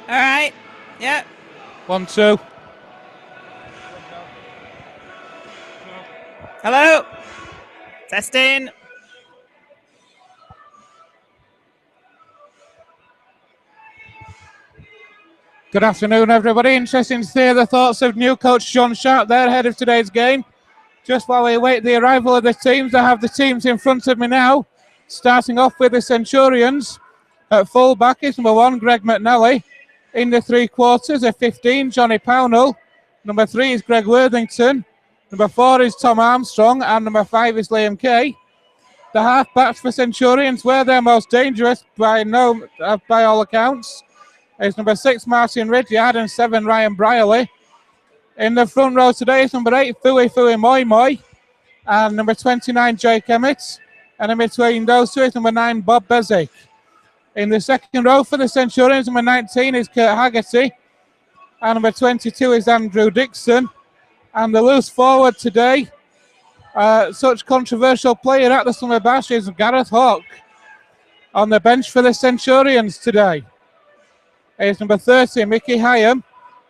All right. Yep. 1-2. Hello. Testing. Good afternoon, everybody. Interesting to hear the thoughts of new coach John Sharp there ahead of today's game. Just while we await the arrival of the teams, I have the teams in front of me now. Starting off with the Centurions. At full back is number 1, Greg McNally. In the 3 quarters, a 15, Johnny Pownell. Number 3 is Greg Worthington. Number 4 is Tom Armstrong. And number 5 is Liam Kay. The half-backs for Centurions were their most dangerous by all accounts. Is number 6, Martin Ridyard, and 7, Ryan Brierley. In the front row today is number 8, Fui Moi Moi, and number 29, Jake Emmett. And in between those two is number 9, Bob Bezic. In the second row for the Centurions, number 19 is Kurt Haggerty, and number 22 is Andrew Dixon. And the loose forward today, such controversial player at the Summer Bash, is Gareth Hawke. On the bench for the Centurions today is number 30, Mickey Hyam.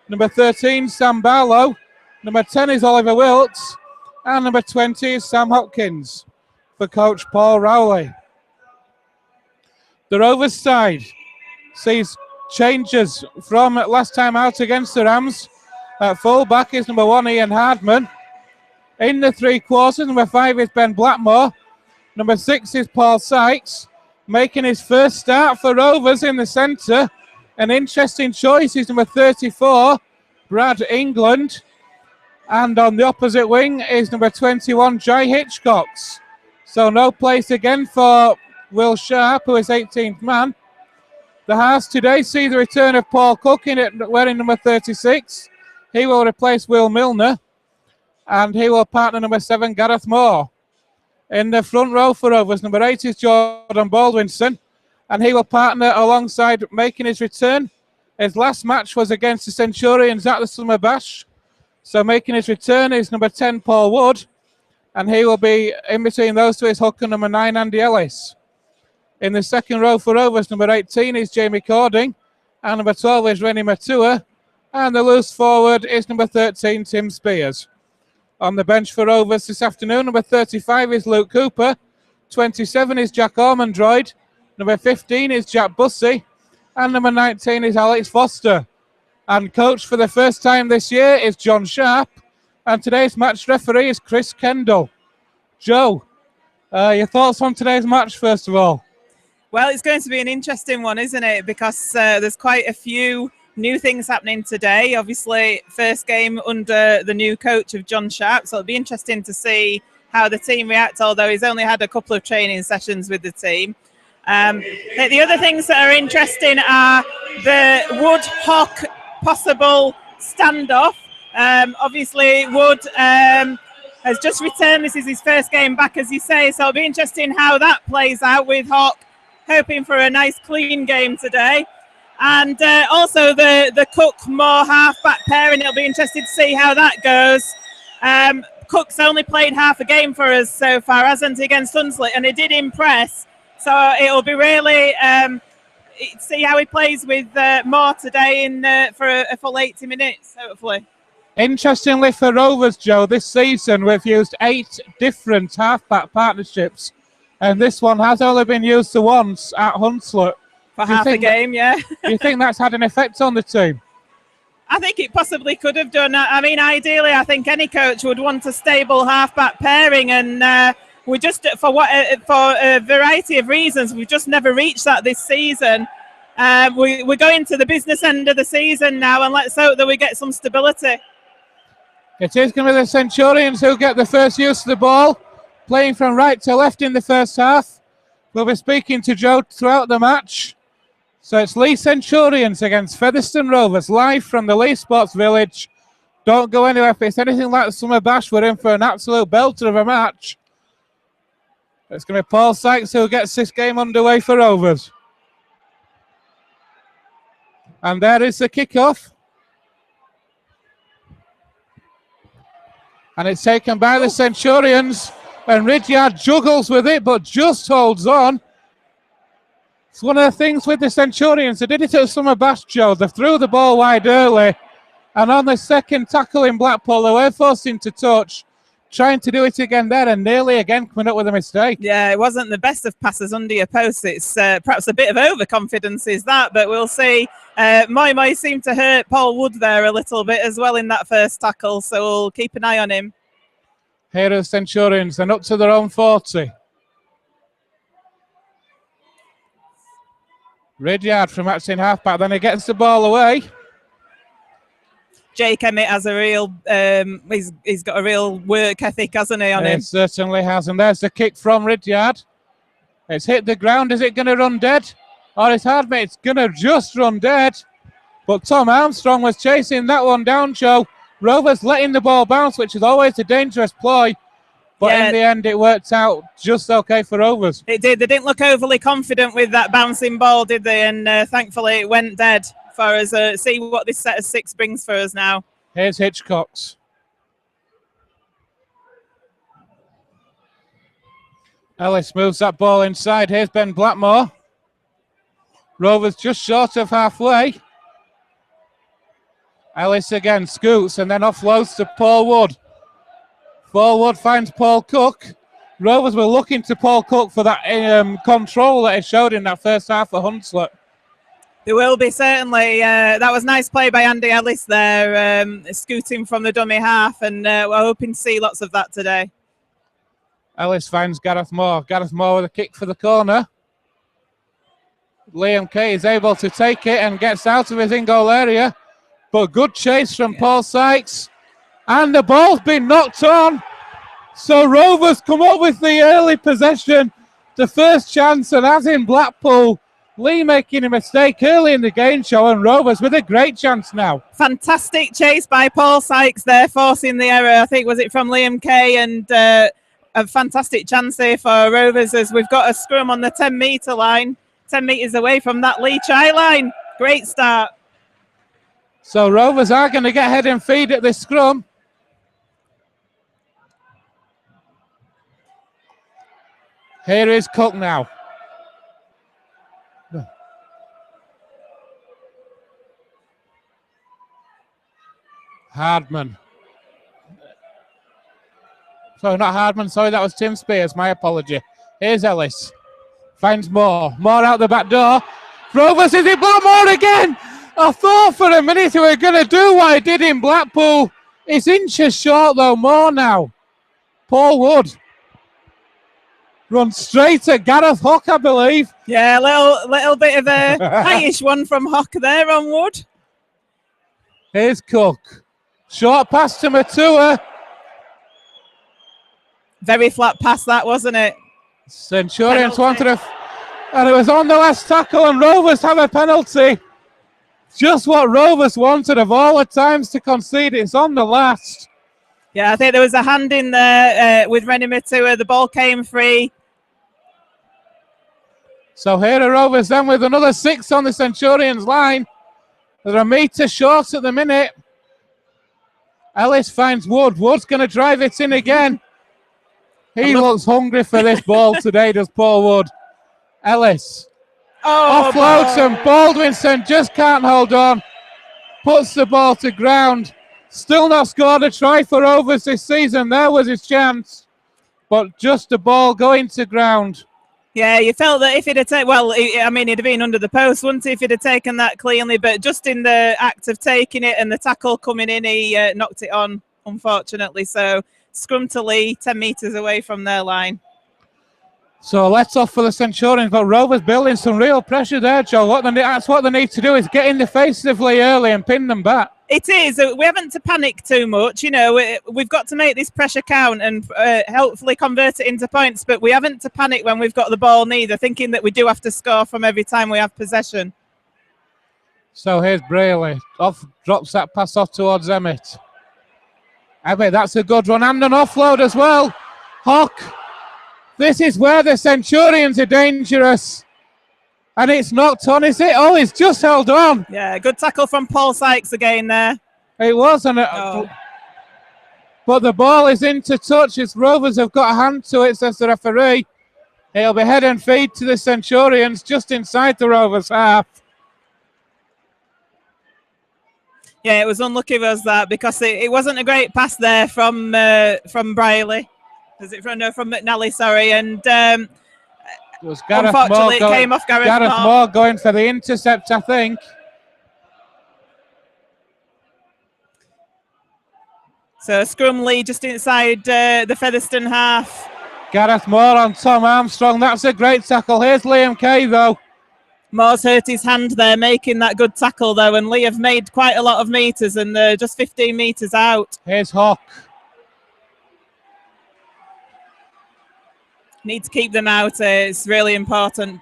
Number 13, Sam Barlow. Number 10 is Oliver Wilts. And number 20 is Sam Hopkins for coach Paul Rowley. The Rovers side sees changes from last time out against the Rams. At full back is number 1, Ian Hardman. In the 3 quarters, number 5 is Ben Blackmore. Number 6 is Paul Sykes. Making his first start for Rovers in the centre. An interesting choice is number 34, Brad England. And on the opposite wing is number 21, Jai Hitchcocks. So no place again for Will Sharp, who is 18th man. The halves today see the return of Paul Cook wearing number 36. He will replace Will Milner. And he will partner number 7, Gareth Moore. In the front row for Rovers, number 8 is Jordan Baldwinson. And he will partner alongside making his return. His last match was against the Centurions at the Summer Bash. So making his return is number 10, Paul Wood. And he will be in between those two is hooker number 9, Andy Ellis. In the second row for Rovers, number 18 is Jamie Cording. And number 12 is Rennie Matua. And the loose forward is number 13, Tim Spears. On the bench for Rovers this afternoon, number 35 is Luke Cooper. 27 is Jack Ormondroyd. Number 15 is Jack Bussey. And number 19 is Alex Foster. And coach for the first time this year is John Sharp. And today's match referee is Chris Kendall. Joe, your thoughts on today's match, first of all? Well, it's going to be an interesting one, isn't it? Because there's quite a few new things happening today. Obviously, first game under the new coach of John Sharp. So it'll be interesting to see how the team react, although he's only had a couple of training sessions with the team. The other things that are interesting are the Wood-Hawke possible standoff. Obviously, Wood has just returned. This is his first game back, as you say. So it'll be interesting how that plays out with Hawke hoping for a nice clean game today. And also the Cook-Moore half-back pairing. It'll be interesting to see how that goes. Cook's only played half a game for us so far, hasn't he, against Hunslet? And he did impress. So it'll be really see how he plays with Moore today for a full 80 minutes, hopefully. Interestingly for Rovers, Joe, this season we've used 8 different half-back partnerships. And this one has only been used once at Hunslet. For half a game, yeah. Do you think that's had an effect on the team? I think it possibly could have done. I mean, ideally, I think any coach would want a stable half-back pairing, and we just, for a variety of reasons, we've just never reached that this season. We're going to the business end of the season now, and let's hope that we get some stability. It is going to be the Centurions who get the first use of the ball, playing from right to left in the first half. We'll be speaking to Joe throughout the match. So it's Leigh Centurions against Featherstone Rovers, live from the Leigh Sports Village. Don't go anywhere. If it's anything like the Summer Bash, we're in for an absolute belter of a match. It's going to be Paul Sykes who gets this game underway for Rovers. And there is the kickoff. And it's taken by the Centurions. And Ridyard juggles with it, but just holds on. It's one of the things with the Centurions. They did it at Summer Bash, Joe. They threw the ball wide early. And on the second tackle in Blackpool, they were forced into touch, trying to do it again there and nearly again coming up with a mistake. Yeah, it wasn't the best of passes under your post. It's perhaps a bit of overconfidence is that, but we'll see. Moi seemed to hurt Paul Wood there a little bit as well in that first tackle, so we'll keep an eye on him. Here are the Centurions, and up to their own 40. Ridyard from acting halfback, then he gets the ball away. Jake Emmett has a real, he's got a real work ethic, hasn't he, on him? He certainly has, and there's the kick from Ridyard. It's hit the ground. Is it going to run dead? Or is Hardman? It's going to just run dead. But Tom Armstrong was chasing that one down, Joe. Rovers letting the ball bounce, which is always a dangerous ploy. But in the end, it worked out just okay for Rovers. It did. They didn't look overly confident with that bouncing ball, did they? And thankfully, it went dead for us. See what this set of 6 brings for us now. Here's Hitchcock's. Ellis moves that ball inside. Here's Ben Blackmore. Rovers just short of halfway. Ellis again scoots and then offloads to Paul Wood. Paul Wood finds Paul Cook. Rovers were looking to Paul Cook for that control that he showed in that first half for Hunslet. There will be, certainly. That was nice play by Andy Ellis there, scooting from the dummy half, and we're hoping to see lots of that today. Ellis finds Gareth Moore. Gareth Moore with a kick for the corner. Liam Kay is able to take it and gets out of his in-goal area. But good chase from Paul Sykes. And the ball's been knocked on. So Rovers come up with the early possession. The first chance, and as in Blackpool, Leigh making a mistake early in the game show, and Rovers with a great chance now. Fantastic chase by Paul Sykes there, forcing the error. I think, was it from Liam Kay? And a fantastic chance here for Rovers as we've got a scrum on the 10-metre line, 10 metres away from that Leigh try line. Great start. So Rovers are going to get head and feed at this scrum. Here is Cook now. Hardman. Sorry, not Hardman. Sorry, that was Tim Spears. My apology. Here's Ellis. Finds Moore. Moore out the back door. Rovers, is it Blackmore again? I thought for a minute we were going to do what he did in Blackpool. It's inches short, though. Moore now. Paul Wood. Runs straight at Gareth Hock, I believe. Yeah, a little bit of a highish one from Hock there on Wood. Here's Cook. Short pass to Matua. Very flat pass that, wasn't it? Centurions wanted a... And it was on the last tackle, and Rovers have a penalty. Just what Rovers wanted of all the times to concede. It's on the last. Yeah, I think there was a hand in there with Rennie Matua. The ball came free. So here are Rovers then with another 6 on the Centurions line. They're a metre short at the minute. Ellis finds Wood. Wood's going to drive it in again. He looks hungry for this ball today, does Paul Wood. Ellis. Offloads and Baldwinson just can't hold on. Puts the ball to ground. Still not scored a try for Rovers this season. There was his chance. But just a ball going to ground. Yeah, you felt that if he'd have taken, well, I mean, he'd have been under the post, wouldn't he, if he'd have taken that cleanly. But just in the act of taking it and the tackle coming in, he knocked it on, unfortunately. So scrum to Leigh, 10 metres away from their line. So let's off for the Centurions, but Rovers building some real pressure there, Joe. That's what they need to do, is get in the face of Leigh early and pin them back. It is. We haven't to panic too much. You know, we've got to make this pressure count and hopefully convert it into points, but we haven't to panic when we've got the ball neither, thinking that we do have to score from every time we have possession. So here's Brayley. Drops that pass off towards Emmett. Emmett, that's a good run and an offload as well. Hock. This is where the Centurions are dangerous. And it's knocked on, is it? Oh, it's just held on. Yeah, good tackle from Paul Sykes again there. It was. But the ball is into touch. Rovers have got a hand to it, says the referee. It'll be head and feet to the Centurions just inside the Rovers half. Yeah, it was unlucky, was that, because it wasn't a great pass there from Briley. Is it from McNally? Sorry, and it was unfortunately, it came off Gareth Moore going for the intercept, I think. So scrum Leigh just inside the Featherstone half. Gareth Moore on Tom Armstrong. That's a great tackle. Here's Liam Kay, though. Moore's hurt his hand there, making that good tackle, though, and Leigh have made quite a lot of metres, and they're just 15 metres out. Here's Hawk. Need to keep them out. It's really important.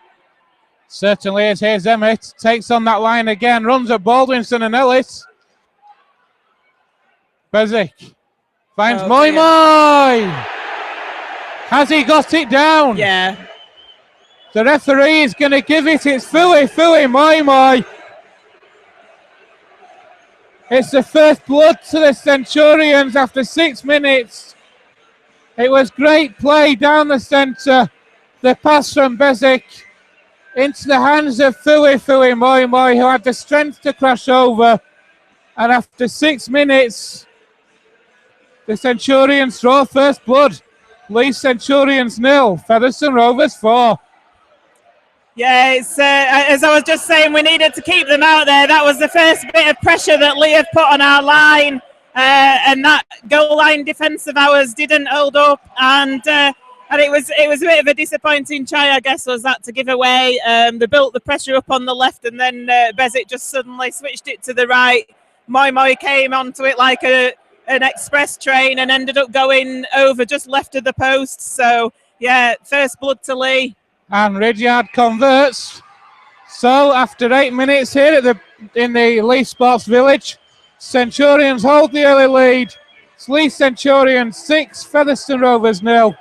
Certainly is. Here's Emmett. Takes on that line again. Runs at Baldwinson and Ellis. Bezic finds Moi Moi. Has he got it down? Yeah. The referee is going to give it. It's Philly Moi Moi. It's the first blood to the Centurions after 6 minutes. It was great play down the centre. The pass from Bezic into the hands of Philly Moi Moi, who had the strength to crash over. And after 6 minutes, the Centurions draw first blood. Leigh Centurions 0, Featherstone Rovers 4. Yeah, it's as I was just saying, we needed to keep them out there. That was the first bit of pressure that Leigh have put on our line, and that goal line defence of ours didn't hold up, and it was a bit of a disappointing try, I guess, was that, to give away. They built the pressure up on the left, and then Bezic just suddenly switched it to the right. Moi Moi came onto it like an express train and ended up going over just left of the post. So yeah, first blood to Leigh. And Ridyard converts. So after 8 minutes here in the Leigh Sports Village, Centurions hold the early lead. It's Leigh Centurions 6, Featherstone Rovers 0.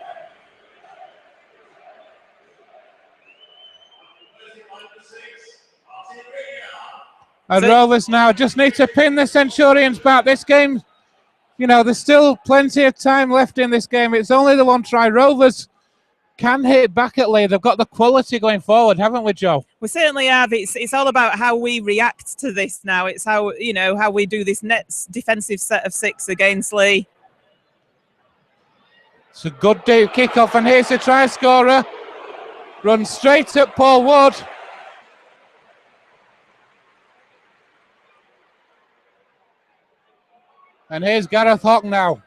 And Rovers now just need to pin the Centurions back. This game, you know, there's still plenty of time left in this game. It's only the one try. Rovers can hit back at Leigh. They've got the quality going forward, haven't we, Joe? We certainly have. It's all about how we react to this now. It's how we do this next defensive set of 6 against Leigh. It's a good deep kick-off, and here's the try scorer. Runs straight at Paul Wood. And here's Gareth Hawk now.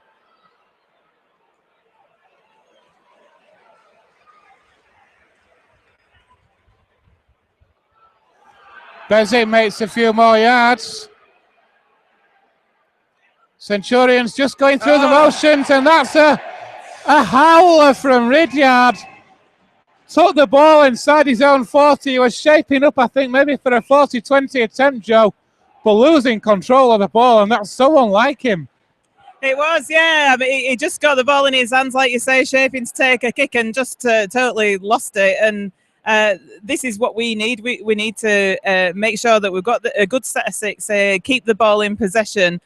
Bezic makes a few more yards. Centurions just going through the motions, and that's a howler from Ridyard. Took the ball inside his own 40. He was shaping up, I think, maybe for a 40-20 attempt, Joe, but losing control of the ball, and that's so unlike him. It was, yeah. I mean, he just got the ball in his hands, like you say, shaping to take a kick, and just totally lost it. And this is what we need. We need to make sure that we've got a good set of 6, keep the ball in possession,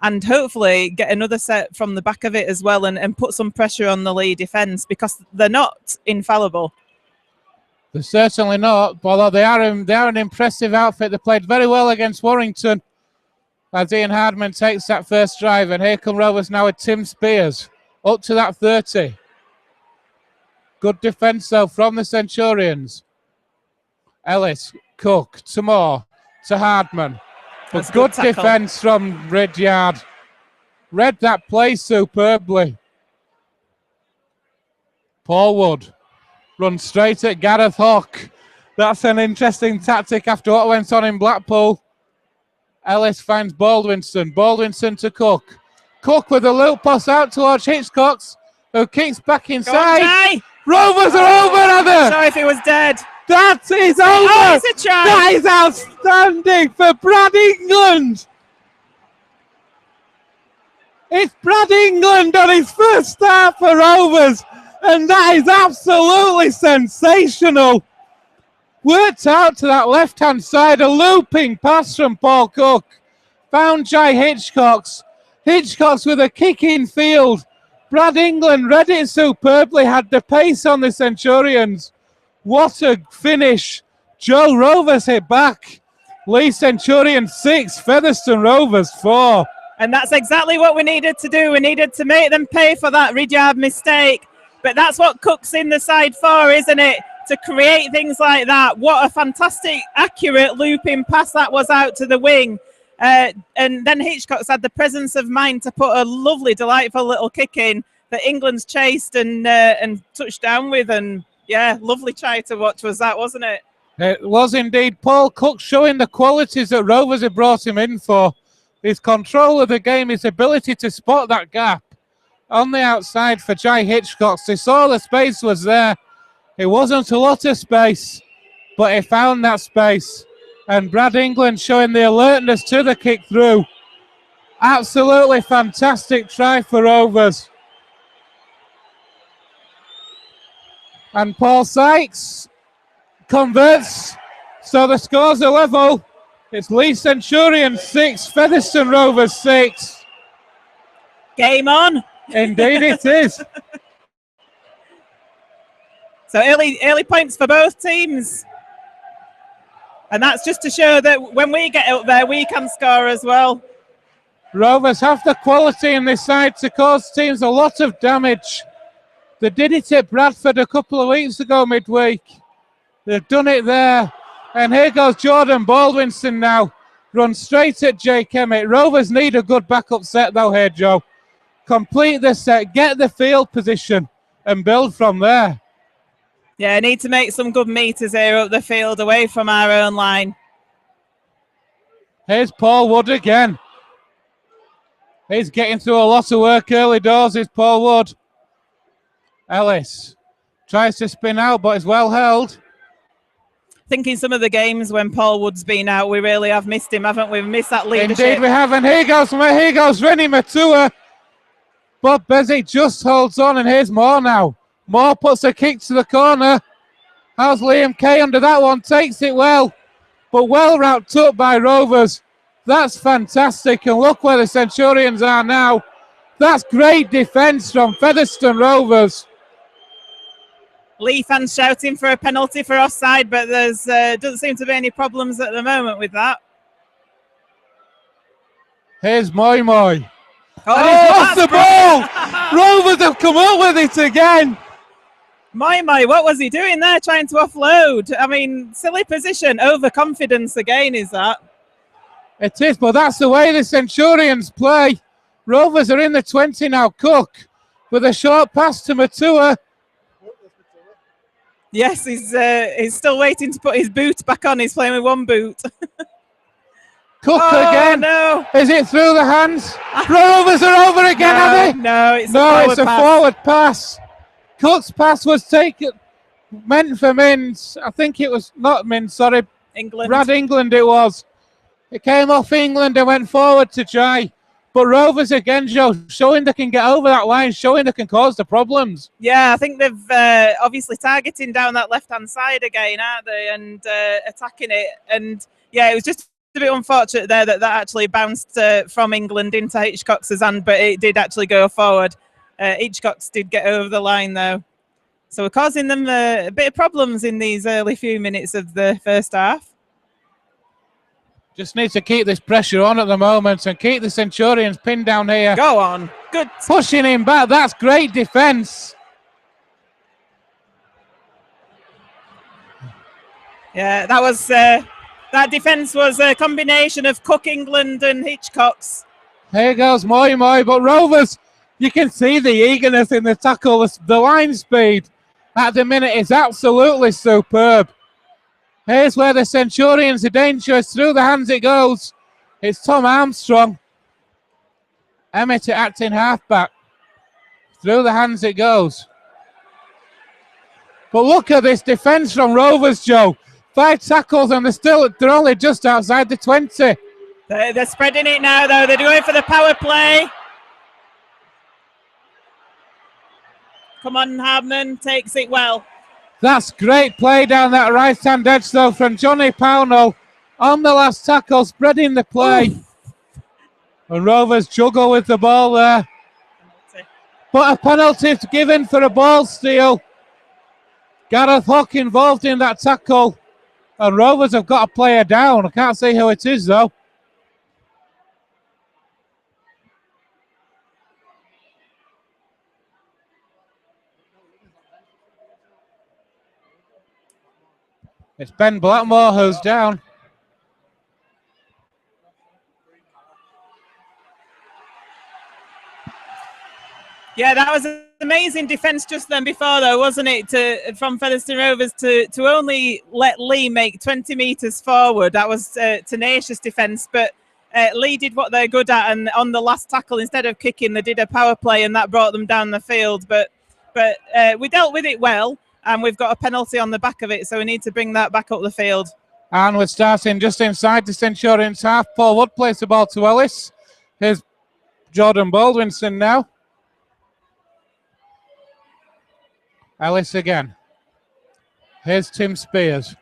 and hopefully get another set from the back of it as well, and put some pressure on the Leigh defence, because they're not infallible. They're certainly not, although they are an impressive outfit. They played very well against Warrington as Ian Hardman takes that first drive, and here come Rovers now with Tim Spears up to that 30. Good defence though from the Centurions. Ellis, Cook, to Moore, to Hardman. But good defence from Ridyard. Read that play superbly. Paul Wood runs straight at Gareth Hawk. That's an interesting tactic after what went on in Blackpool. Ellis finds Baldwinson. Baldwinson to Cook. Cook with a loop pass out towards Hitchcox, who kicks back inside. Rovers are over, Heather. Sorry if it was dead. That is over. Oh, it's a try. That is outstanding for Brad England. It's Brad England on his first start for Rovers, and that is absolutely sensational. Worked out to that left-hand side, a looping pass from Paul Cook. Found Jai Hitchcox. Hitchcox with a kick in field. Brad England read it superbly, had the pace on the Centurions. What a finish. Joe Rovers hit back. Leigh Centurions 6, Featherstone Rovers 4. And that's exactly what we needed to do. We needed to make them pay for that Ridyard mistake. But that's what Cook's in the side for, isn't it? To create things like that. What a fantastic, accurate looping pass that was out to the wing. And then Hitchcock's had the presence of mind to put a lovely, delightful little kick in that England's chased and touched down with. And yeah, lovely try to watch was that, wasn't it? It was indeed. Paul Cook showing the qualities that Rovers had brought him in for. His control of the game, his ability to spot that gap on the outside for Jai Hitchcock. They saw the space was there. It wasn't a lot of space, but he found that space. And Brad England showing the alertness to the kick through. Absolutely fantastic try for Rovers. And Paul Sykes converts, so the scores are level. It's Leigh Centurions 6, Featherstone Rovers 6. Game on. Indeed it is. So early points for both teams. And that's just to show that when we get up there, we can score as well. Rovers have the quality in this side to cause teams a lot of damage. They did it at Bradford a couple of weeks ago midweek. They've done it there. And here goes Jordan Baldwinson now. Runs straight at Jake Emmett. Rovers need a good backup set though here, Joe. Complete the set, get the field position and build from there. Yeah, need to make some good meters here up the field away from our own line. Here's Paul Wood again. He's getting through a lot of work early doors, is Paul Wood. Ellis tries to spin out, but is well held. I think in some of the games when Paul Wood's been out, we really have missed him, haven't we? We've missed that leadership. Indeed we have, and here goes Rennie Matua. Bob Bezic just holds on, and here's Moore now. Moore puts a kick to the corner. How's Liam Kay under that one? Takes it well, but well wrapped up by Rovers. That's fantastic, and look where the Centurions are now. That's great defence from Featherstone Rovers. Leigh fans shouting for a penalty for offside, but there's doesn't seem to be any problems at the moment with that. Here's Moy Moy. Oh, and he's lost the ball! Rovers have come up with it again. My, what was he doing there trying to offload? I mean, silly position, overconfidence again, is that? It is, but that's the way the Centurions play. Rovers are in the 20 now. Cook with a short pass to Matua. Yes, he's still waiting to put his boot back on. He's playing with one boot. Cook again. No. Is it through the hands? Rovers are over again, have they? No, it's a forward pass. Cook's pass was taken, meant for Mins. I think it was not Mins, sorry. England. Brad England it was. It came off England and went forward to Jai. But Rovers again, Joe, showing they can get over that line, showing they can cause the problems. Yeah, I think they've obviously targeting down that left-hand side again, aren't they? And attacking it. And yeah, it was just a bit unfortunate there that actually bounced from England into Hitchcock's hand, but it did actually go forward. Hitchcock's did get over the line though. So we're causing them a bit of problems in these early few minutes of the first half. Just needs to keep this pressure on at the moment and keep the Centurions pinned down here. Go on. Good. Pushing him back. That's great defence. Yeah, that was that defence was a combination of Cook, England and Hitchcock's. Here goes Moy, but Rovers, you can see the eagerness in the tackle. The line speed at the minute is absolutely superb. Here's where the Centurions are dangerous. Through the hands it goes. It's Tom Armstrong. Emmett acting halfback. Through the hands it goes. But look at this defence from Rovers, Joe. 5 tackles and they're only just outside the 20. They're spreading it now, though. They're going for the power play. Come on, Hardman takes it well. That's great play down that right-hand edge, though, from Johnny Pownell on the last tackle, spreading the play. And Rovers juggle with the ball there. but a penalty is given for a ball steal. Gareth Hook involved in that tackle, and Rovers have got a player down. I can't see who it is though. It's Ben Blackmore who's down. Yeah, that was an amazing defence just then before, though, wasn't it, from Featherstone Rovers to only let Leigh make 20 metres forward. That was tenacious defence, but Leigh did what they're good at, and on the last tackle, instead of kicking, they did a power play, and that brought them down the field. But we dealt with it well, and we've got a penalty on the back of it, so we need to bring that back up the field. And we're starting just inside the Centurions half. Paul Wood plays the ball to Ellis. Here's Jordan Baldwinson now. Ellis again. Here's Tim Spears.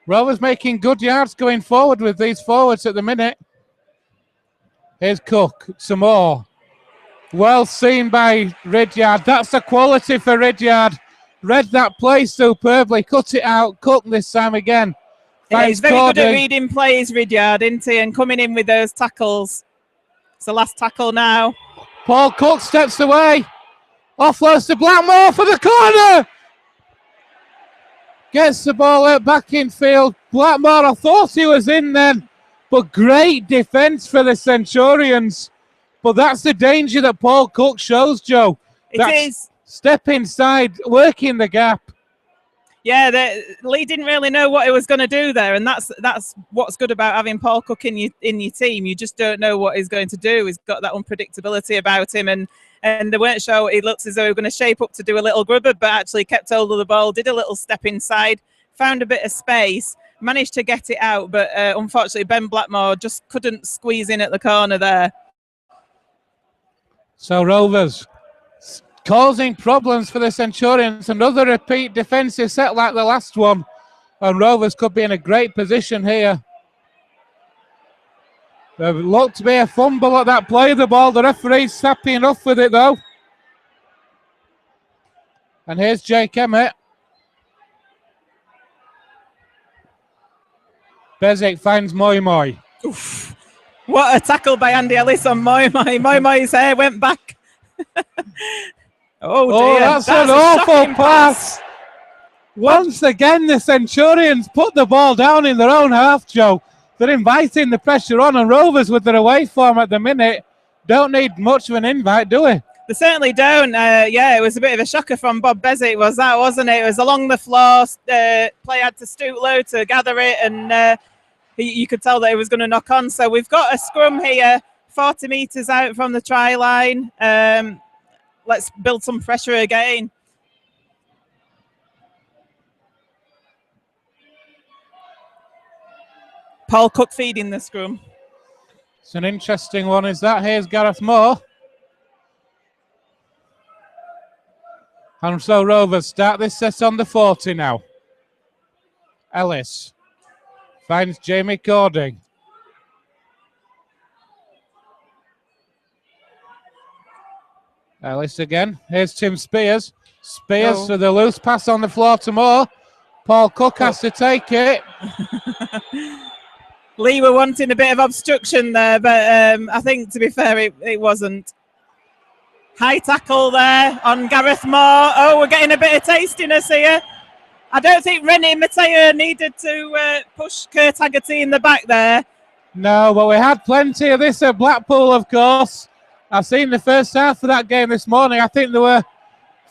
Rovers making good yards going forward with these forwards at the minute. Here's Cook. Some more. Well seen by Ridyard. That's the quality for Ridyard. Read that play superbly. Cut it out. Cook this time again. Yeah, he's very good at reading plays, Ridyard, isn't he? And coming in with those tackles. It's the last tackle now. Paul Cook steps away. Offloads to Blackmore for the corner. Gets the ball out back in field. Blackmore, I thought he was in then. But great defence for the Centurions. But that's the danger that Paul Cook shows, Joe. It is. Step inside, working the gap. Yeah, Leigh didn't really know what he was going to do there, and that's what's good about having Paul Cook in your team. You just don't know what he's going to do. He's got that unpredictability about him, and they weren't sure. He looks as though he was going to shape up to do a little grubber, but actually kept hold of the ball, did a little step inside, found a bit of space, managed to get it out, but unfortunately Ben Blackmore just couldn't squeeze in at the corner there. So Rovers causing problems for the Centurions. Another repeat defensive set like the last one. And Rovers could be in a great position here. There looked to be a fumble at that play of the ball. The referee's happy enough with it though. And here's Jake Emmett. Bezic finds Moi Moi. Oof. What a tackle by Andy Ellis on Moi Moi. Moi Moi's hair went back. Oh dear, that's an awful pass. Once again, the Centurions put the ball down in their own half, Joe. They're inviting the pressure on, and Rovers with their away form at the minute don't need much of an invite, do we? They certainly don't. Yeah, it was a bit of a shocker from Bob Bezic, wasn't it? It was along the floor. Play had to stoop low to gather it, and you could tell that it was going to knock on. So we've got a scrum here, 40 metres out from the try line. Let's build some pressure again. Paul Cook feeding the scrum. It's an interesting one, is that? Here's Gareth Moore. And so Rovers start this set on the 40 now. Ellis finds Jamie Cording. Ellis again. Here's Tim Spears. Spears to the loose pass on the floor to Moore. Paul Cook has to take it. Leigh were wanting a bit of obstruction there, but I think, to be fair, it wasn't. High tackle there on Gareth Moore. Oh, we're getting a bit of tastiness here. I don't think Rennie Mateo needed to push Kurt Haggerty in the back there. No, but we had plenty of this at Blackpool, of course. I've seen the first half of that game this morning. I think there were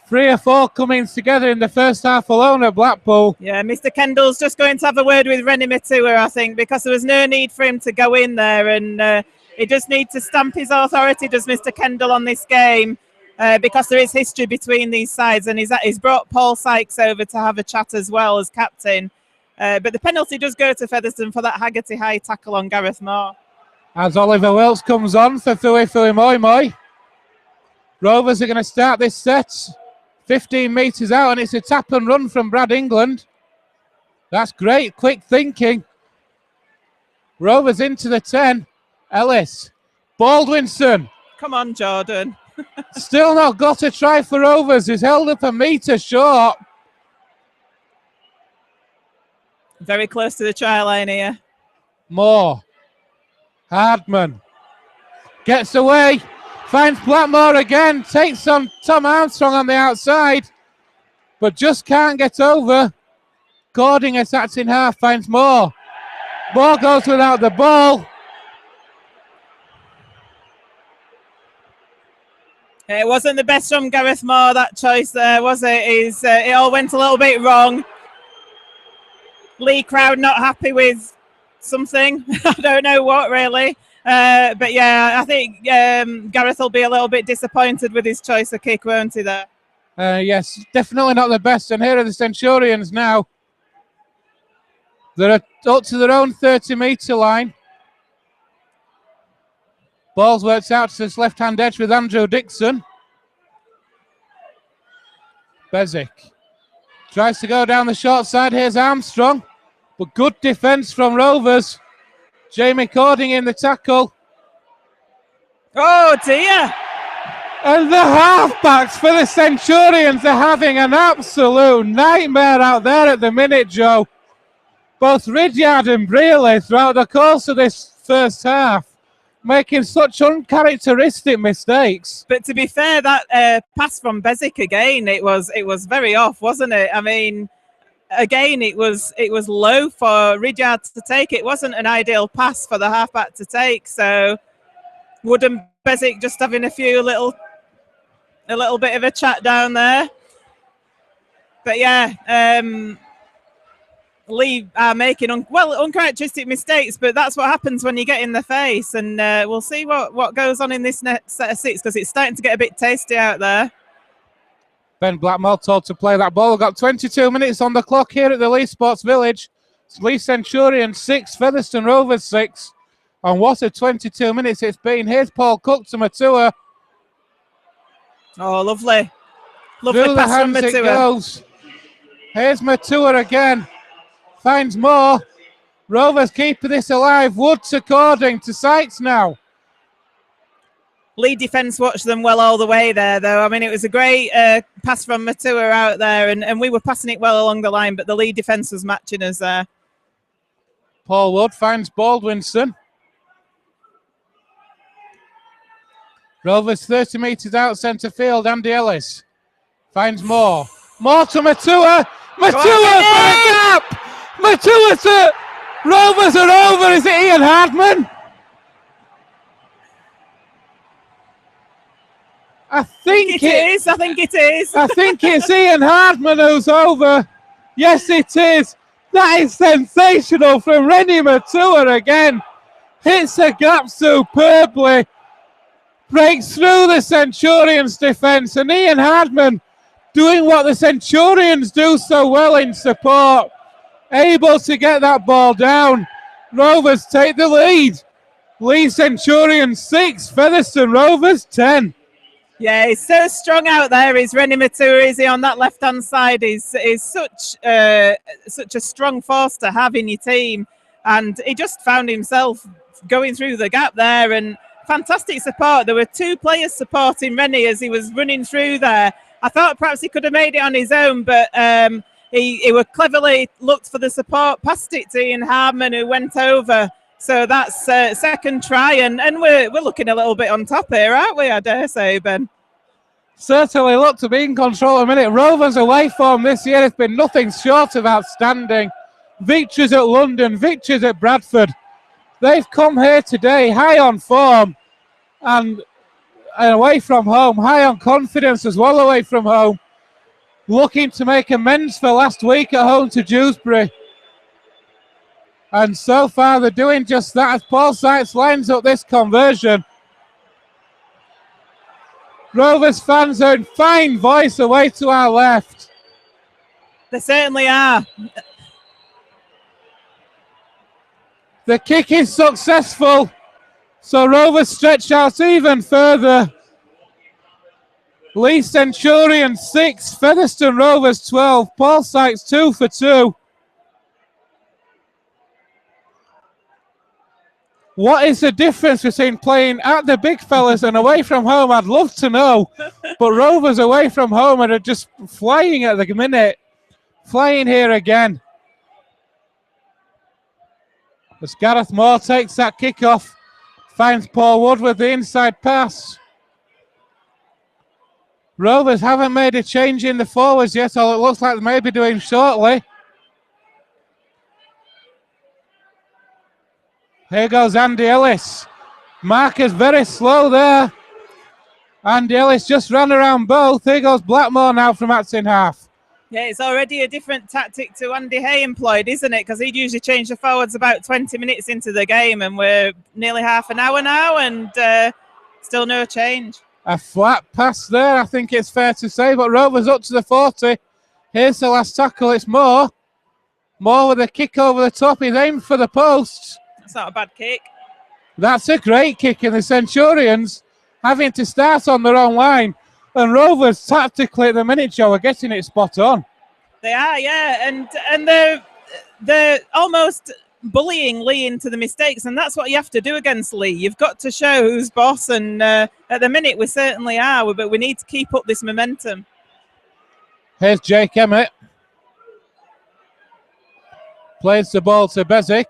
3 or 4 coming together in the first half alone at Blackpool. Yeah, Mr. Kendall's just going to have a word with Rennie Matua, I think, because there was no need for him to go in there, and he just needs to stamp his authority, does Mr. Kendall, on this game, because there is history between these sides, and he's brought Paul Sykes over to have a chat as well as captain. But the penalty does go to Featherstone for that Haggerty high tackle on Gareth Moore. As Oliver Wells comes on for Fui Moi Moi. Rovers are going to start this set 15 metres out, and it's a tap and run from Brad England. That's great, quick thinking. Rovers into the 10. Ellis. Baldwinson. Come on, Jordan. Still not got a try for Rovers. He's held up a metre short. Very close to the try line here. Moore. Hardman. Gets away. Finds Blackmore again. Takes on Tom Armstrong on the outside. But just can't get over. Gording attacks in half. Finds Moore. Moore goes without the ball. It wasn't the best from Gareth Moore, that choice there, was it? It all went a little bit wrong. Leigh crowd not happy with something. I don't know what, really. But yeah, I think Gareth will be a little bit disappointed with his choice of kick, won't he, there? Yes, definitely not the best. And here are the Centurions now. They're up to their own 30-metre line. Ball's worked out to his left-hand edge with Andrew Dixon. Bezic tries to go down the short side. Here's Armstrong. But good defence from Rovers. Jamie Cording in the tackle. Oh, dear. And the halfbacks for the Centurions are having an absolute nightmare out there at the minute, Joe. Both Ridyard and Brearley throughout the course of this first half making such uncharacteristic mistakes. But to be fair, that pass from Bezic again, it was very off, wasn't it? I mean, again, it was low for Ridyard to take. It wasn't an ideal pass for the halfback to take. So Wood and Bezic just having a little bit of a chat down there. But yeah, Leigh are making uncharacteristic mistakes, but that's what happens when you get in the face. And we'll see what goes on in this next set of six, because it's starting to get a bit tasty out there. Ben Blackmore told to play that ball. We've got 22 minutes on the clock here at the Leigh Sports Village. It's Leigh Centurions 6, Featherstone Rovers 6. And what a 22 minutes it's been. Here's Paul Cook to Matua. Oh, lovely. Lovely Through pass the from hands Matua. it goes. Here's Matua again. Finds Moore. Rovers keeping this alive. Wood to Cording to Sykes now. Leigh defence watched them well all the way there, though. I mean, it was a great pass from Matua out there, and we were passing it well along the line, but the Leigh defence was matching us there. Paul Wood finds Baldwinson. Rovers 30 metres out centre field. Andy Ellis finds Moore. Moore to Matua. Matua for a gap. Matua to Rovers are over. Is it Ian Hardman? I think it is. I think it is. I think it's Ian Hardman who's over. Yes, it is. That is sensational from Rennie Matua again. Hits a gap superbly. Breaks through the Centurions defence, and Ian Hardman doing what the Centurions do so well in support. Able to get that ball down. Rovers take the lead. Leigh Centurions 6, Featherstone Rovers 10. Yeah, he's so strong out there. Is Rennie Matua, is he, on that left-hand side? He's such a strong force to have in your team. And he just found himself going through the gap there, and fantastic support. There were two players supporting Rennie as he was running through there. I thought perhaps he could have made it on his own, but he were cleverly looked for the support, passed it to Ian Hardman, who went over. So that's second try, and we're looking a little bit on top here, aren't we, I dare say, Ben? Certainly look to be in control a minute. Rovers away form this year has been nothing short of outstanding. Victories at London, victories at Bradford. They've come here today high on form and away from home, high on confidence as well away from home, looking to make amends for last week at home to Dewsbury. And so far they're doing just that as Paul Sykes lines up this conversion. Rovers fans are in fine voice away to our left. They certainly are. The kick is successful, so Rovers stretch out even further. Leigh Centurions 6, Featherstone Rovers 12, Paul Sykes 2 for 2. What is the difference between playing at the big fellas and away from home? I'd love to know. But Rovers away from home are just flying at the minute. Flying here again. As Gareth Moore takes that kickoff, finds Paul Wood with the inside pass. Rovers haven't made a change in the forwards yet, or it looks like they may be doing shortly. Here goes Andy Ellis. Marker's very slow there. Andy Ellis just ran around both. Here goes Blackmore now from Acton half. Yeah, it's already a different tactic to Andy Hay employed, isn't it? Because he'd usually change the forwards about 20 minutes into the game, and we're nearly half an hour now, and still no change. A flat pass there, I think it's fair to say, but Rovers up to the 40. Here's the last tackle, it's Moore. Moore with a kick over the top, he's aimed for the posts. That's not a bad kick. That's a great kick, and the Centurions having to start on their own line. And Rovers tactically at the minute, Joe, are getting it spot on. They are, yeah, and they're almost bullying Leigh into the mistakes, and that's what you have to do against Leigh. You've got to show who's boss, and at the minute we certainly are, but we need to keep up this momentum. Here's Jake Emmett. Plays the ball to Bezic.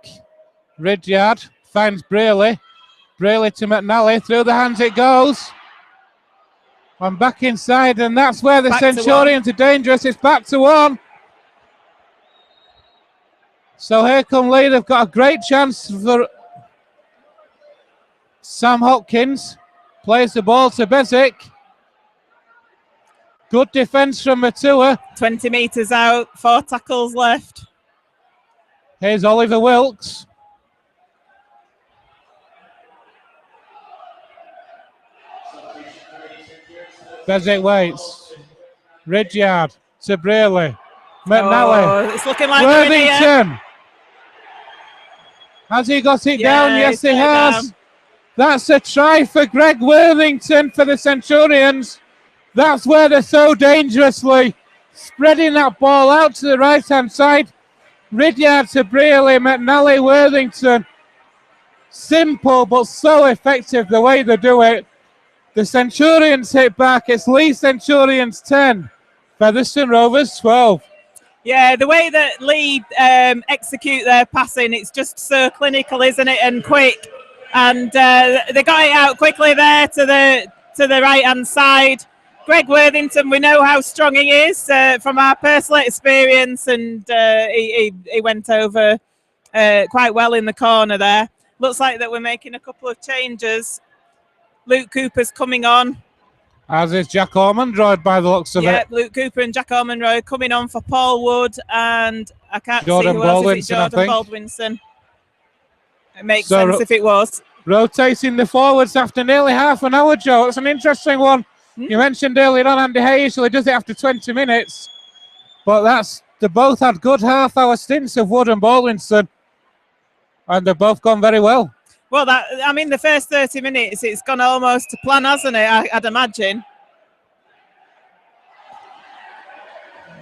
Ridyard finds Braley. Braley to McNally. Through the hands it goes. And back inside, and that's where the Centurions are dangerous. It's back to one. So here come Leigh. They've got a great chance for Sam Hopkins. Plays the ball to Bezic. Good defence from Matua. 20 metres out, 4 tackles left. Here's Oliver Wilkes. Bezic waits. Ridyard to Braley. McNally. Oh, it's looking like Worthington. Has he got it down? Yes, he has. Down. That's a try for Greg Worthington for the Centurions. That's where they're so dangerously spreading that ball out to the right-hand side. Ridyard to Braley, McNally, Worthington. Simple, but so effective the way they do it. The Centurions hit back. It's Leigh Centurions 10, Featherstone Rovers 12. Yeah, the way that Leigh execute their passing, it's just so clinical, isn't it, and quick. And they got it out quickly there to the right-hand side. Greg Worthington, we know how strong he is from our personal experience, and he went over quite well in the corner there. Looks like that we're making a couple of changes. Luke Cooper's coming on. As is Jack Ormondroyd by the looks of it. Yeah, Luke Cooper and Jack Ormondroyd coming on for Paul Wood, and I can't see who else is it. Jordan Baldwinson. It makes sense if it was. Rotating the forwards after nearly half an hour, Joe. It's an interesting one. You mentioned earlier on Andy Hay usually does it after 20 minutes. But they both had good half-hour stints of Wood and Baldwinson. And they've both gone very well. Well, the first 30 minutes, it's gone almost to plan, hasn't it? I'd imagine.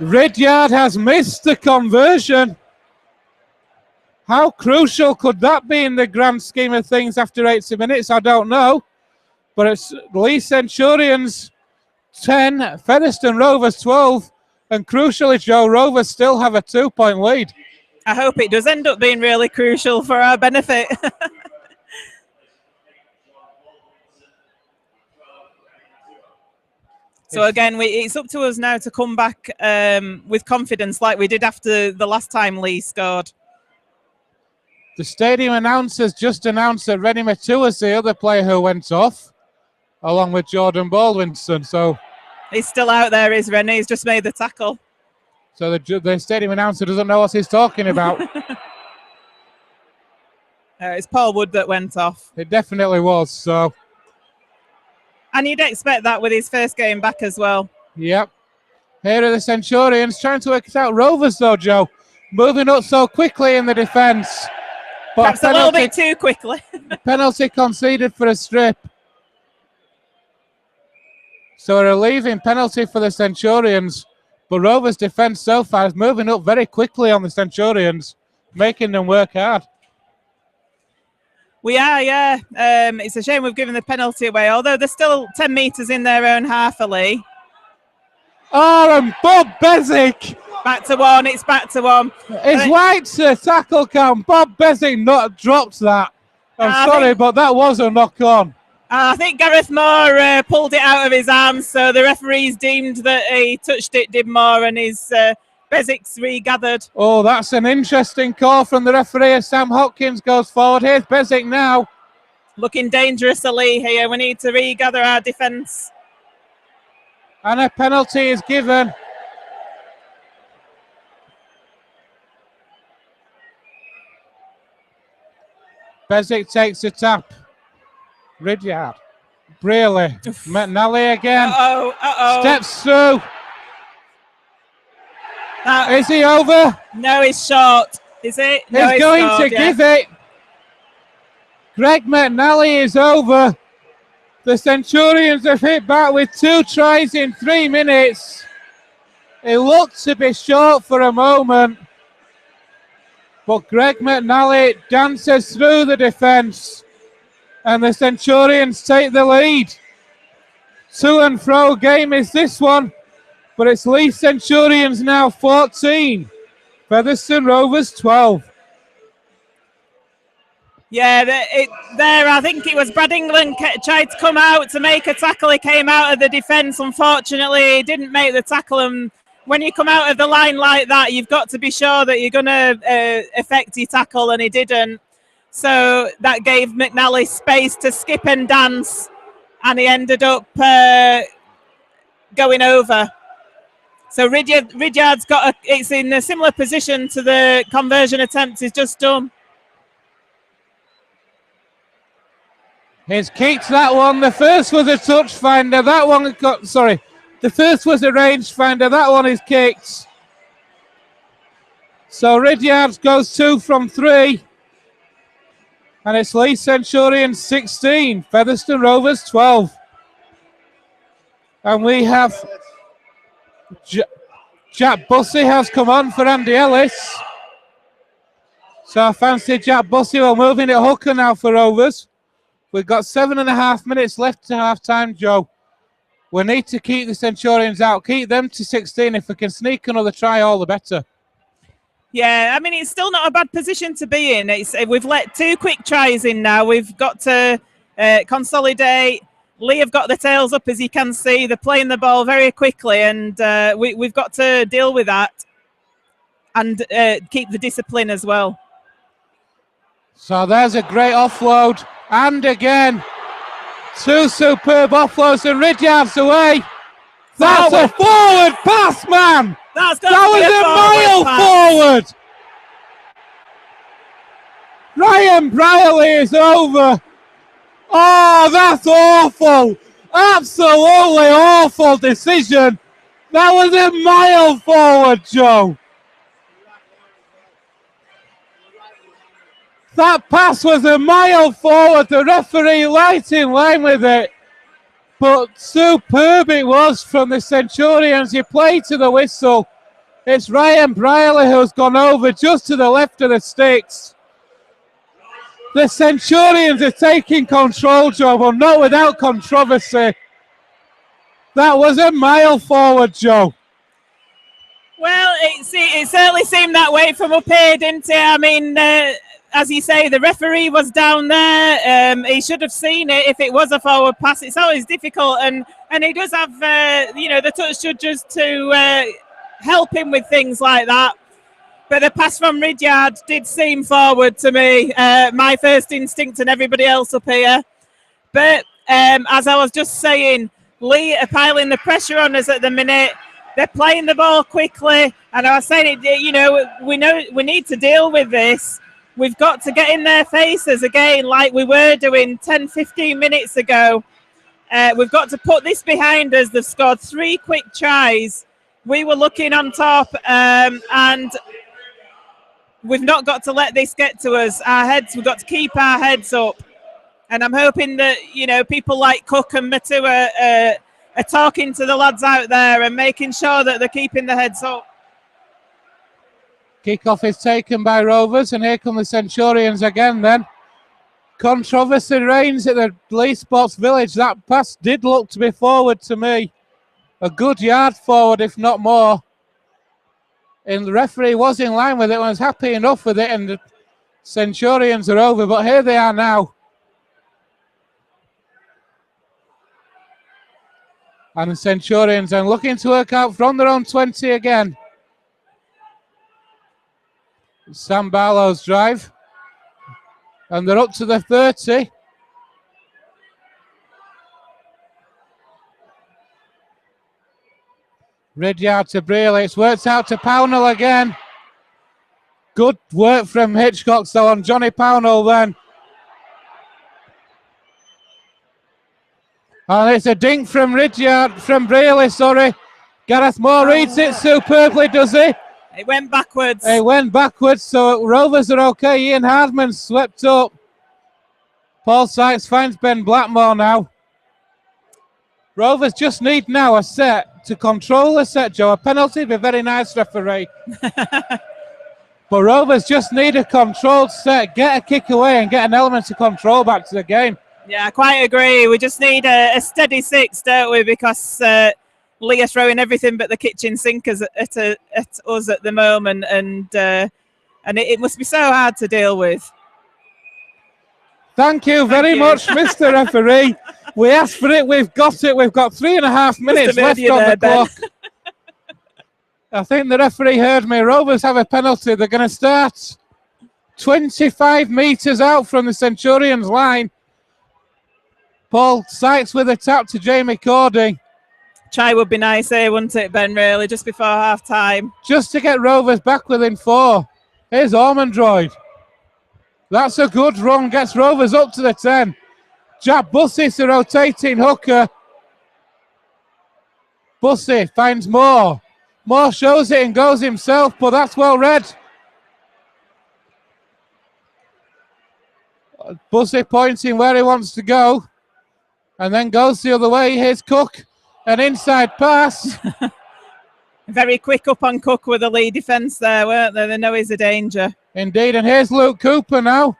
Ridyard has missed the conversion. How crucial could that be in the grand scheme of things after 80 minutes? I don't know. But it's Leigh Centurions 10, Featherstone Rovers 12. And crucially, Joe, Rovers still have a 2-point lead. I hope it does end up being really crucial for our benefit. So again, it's up to us now to come back with confidence like we did after the last time Leigh scored. The stadium announcers just announced that Rennie Matua's the other player who went off, along with Jordan Baldwinson. So he's still out there, is Rennie? He's just made the tackle. So the stadium announcer doesn't know what he's talking about. It's Paul Wood that went off. It definitely was. So. And you'd expect that with his first game back as well. Yep. Here are the Centurions trying to work it out. Rovers, though, Joe, moving up so quickly in the defence. Perhaps a little bit too quickly. Penalty conceded for a strip. So a relieving penalty for the Centurions. But Rovers' defence so far is moving up very quickly on the Centurions, making them work hard. We are, yeah. It's a shame we've given the penalty away, although they're still 10 metres in their own half, Leigh. Oh, and Bob Bezic. Back to one, it's back to one. It's White's tackle count. Bob Bezic not dropped that. I'm sorry, but that was a knock on. I think Gareth Moore pulled it out of his arms, so the referees deemed that he touched it, did Moore, and his Bezic's regathered. Oh, that's an interesting call from the referee as Sam Hopkins goes forward. Here's Bezic now. Looking dangerous, Leigh, here. We need to regather our defence. And a penalty is given. Bezic takes a tap. Ridyard. Brearley. McNally again. Steps through. Is he over? No, he's short. Is it? No, he's going to give it. Greg McNally is over. The Centurions have hit back with 2 tries in 3 minutes. It looked to be short for a moment. But Greg McNally dances through the defence. And the Centurions take the lead. To and fro game is this one. But it's Leigh Centurions now 14. Featherstone Rovers 12. Yeah, I think it was Brad England tried to come out to make a tackle. He came out of the defence. Unfortunately, he didn't make the tackle. And when you come out of the line like that, you've got to be sure that you're going to effect your tackle, and he didn't. So that gave McNally space to skip and dance, and he ended up going over. So Ridyard's it's in a similar position to the conversion attempt he's just done. He's kicked that one. The first was a touch finder. That one the first was a range finder. That one is kicked. So Ridyard goes 2 from 3. And it's Leigh Centurions 16, Featherstone Rovers 12. And we have Jack Bussey has come on for Andy Ellis. So I fancy Jack Bussey. We're moving it hooker now for Rovers. We've got 7.5 minutes left to half time, Joe. We need to keep the Centurions out, keep them to 16. If we can sneak another try, all the better. Yeah, I mean, it's still not a bad position to be in. We've let 2 quick tries in now. We've got to consolidate. Leigh have got the tails up, as you can see. They're playing the ball very quickly, and we've got to deal with that and keep the discipline as well. So there's a great offload. And again, 2 superb offloads, and Ridyard's away. That's a forward pass, man. That was a mile forward. Ryan Brierley is over. Oh, that's awful. Absolutely awful decision. That was a mile forward, Joe. That pass was a mile forward. The referee right in line with it. But superb it was from the Centurions. He played to the whistle. It's Ryan Brierley who's gone over just to the left of the sticks. The Centurions are taking control, Joe, but not without controversy. That was a mile forward, Joe. Well, it certainly seemed that way from up here, didn't it? I mean, as you say, the referee was down there. He should have seen it if it was a forward pass. It's always difficult, and he does have, the touch judges to help him with things like that. But the pass from Ridyard did seem forward to me. My first instinct, and everybody else up here. But as I was just saying, Leigh are piling the pressure on us at the minute. They're playing the ball quickly, and I was saying, we know we need to deal with this. We've got to get in their faces again like we were doing 10, 15 minutes ago. We've got to put this behind us. They've scored 3 quick tries. We were looking on top, and we've not got to let this get to us. We've got to keep our heads up. And I'm hoping that, people like Cook and Matua are talking to the lads out there and making sure that they're keeping their heads up. Kickoff is taken by Rovers, and here come the Centurions again then. Controversy reigns at the Leigh Sports Village. That pass did look to be forward to me. A good yard forward, if not more. And the referee was in line with it and was happy enough with it, and the Centurions are over, but here they are now. And the Centurions are looking to work out from their own 20 again. Sam Barlow's drive. And they're up to the 30. Ridyard to Brealey. It's worked out to Pownell again. Good work from Hitchcock though on Johnny Pownell then. And it's a dink from Ridyard, from Brealey, sorry. Gareth Moore reads it superbly, does he? It went backwards. It went backwards, so Rovers are okay. Ian Hardman swept up. Paul Sykes finds Ben Blackmore now. Rovers just need now a set to control the set, Joe. A penalty would be very nice, referee. But Rovers just need a controlled set, get a kick away and get an element of control back to the game. Yeah, I quite agree. We just need a steady six, don't we? Because Leigh are throwing everything but the kitchen sink at us at the moment, and it must be so hard to deal with. Thank you very much, Mr. Referee. We asked for it, we've got it. We've got 3.5 minutes left on the clock. I think the referee heard me. Rovers have a penalty. They're going to start 25 metres out from the Centurions line. Paul Sykes with a tap to Jamie Cordy. Try would be nice here, wouldn't it, Ben, really, just before half-time. Just to get Rovers back within 4. Here's Ormondroyd. That's a good run, gets Rovers up to the 10. Jack Bussey's the rotating hooker. Bussey finds Moore. Moore shows it and goes himself, but that's well read. Bussey pointing where he wants to go and then goes the other way. Here's Cook, an inside pass. Very quick up on Cook with the Leigh defence there, weren't they? They know he's a danger. Indeed, and here's Luke Cooper now.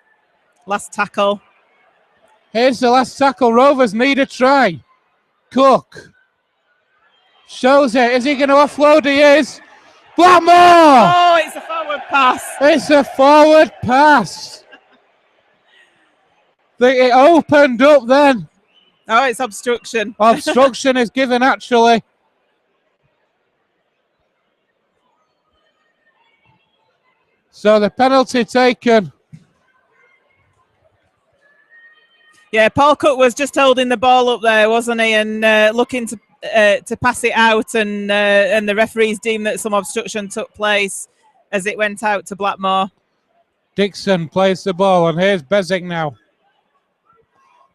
Last tackle. Here's the last tackle. Rovers need a try. Cook shows it. Is he going to offload? He is. Blackmore! Oh, it's a forward pass. It's a forward pass. It opened up then. Oh, it's obstruction. Obstruction is given, actually. So the penalty taken. Yeah, Paul Cook was just holding the ball up there, wasn't he? And looking to pass it out, and the referees deemed that some obstruction took place as it went out to Blackmore. Dixon plays the ball, and here's Bezic now.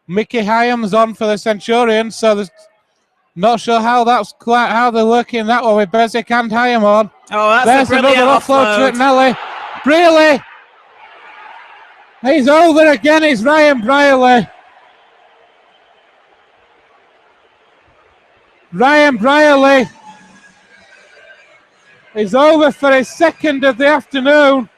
Mickey Hyam's on for the Centurions, so there's not sure how they're working that one with Bezic and Hyam on. Oh, that's a brilliant another offload offload. to Nelly. Brealey. He's over again. It's Ryan Brierley. Ryan Brierley is over for his second of the afternoon.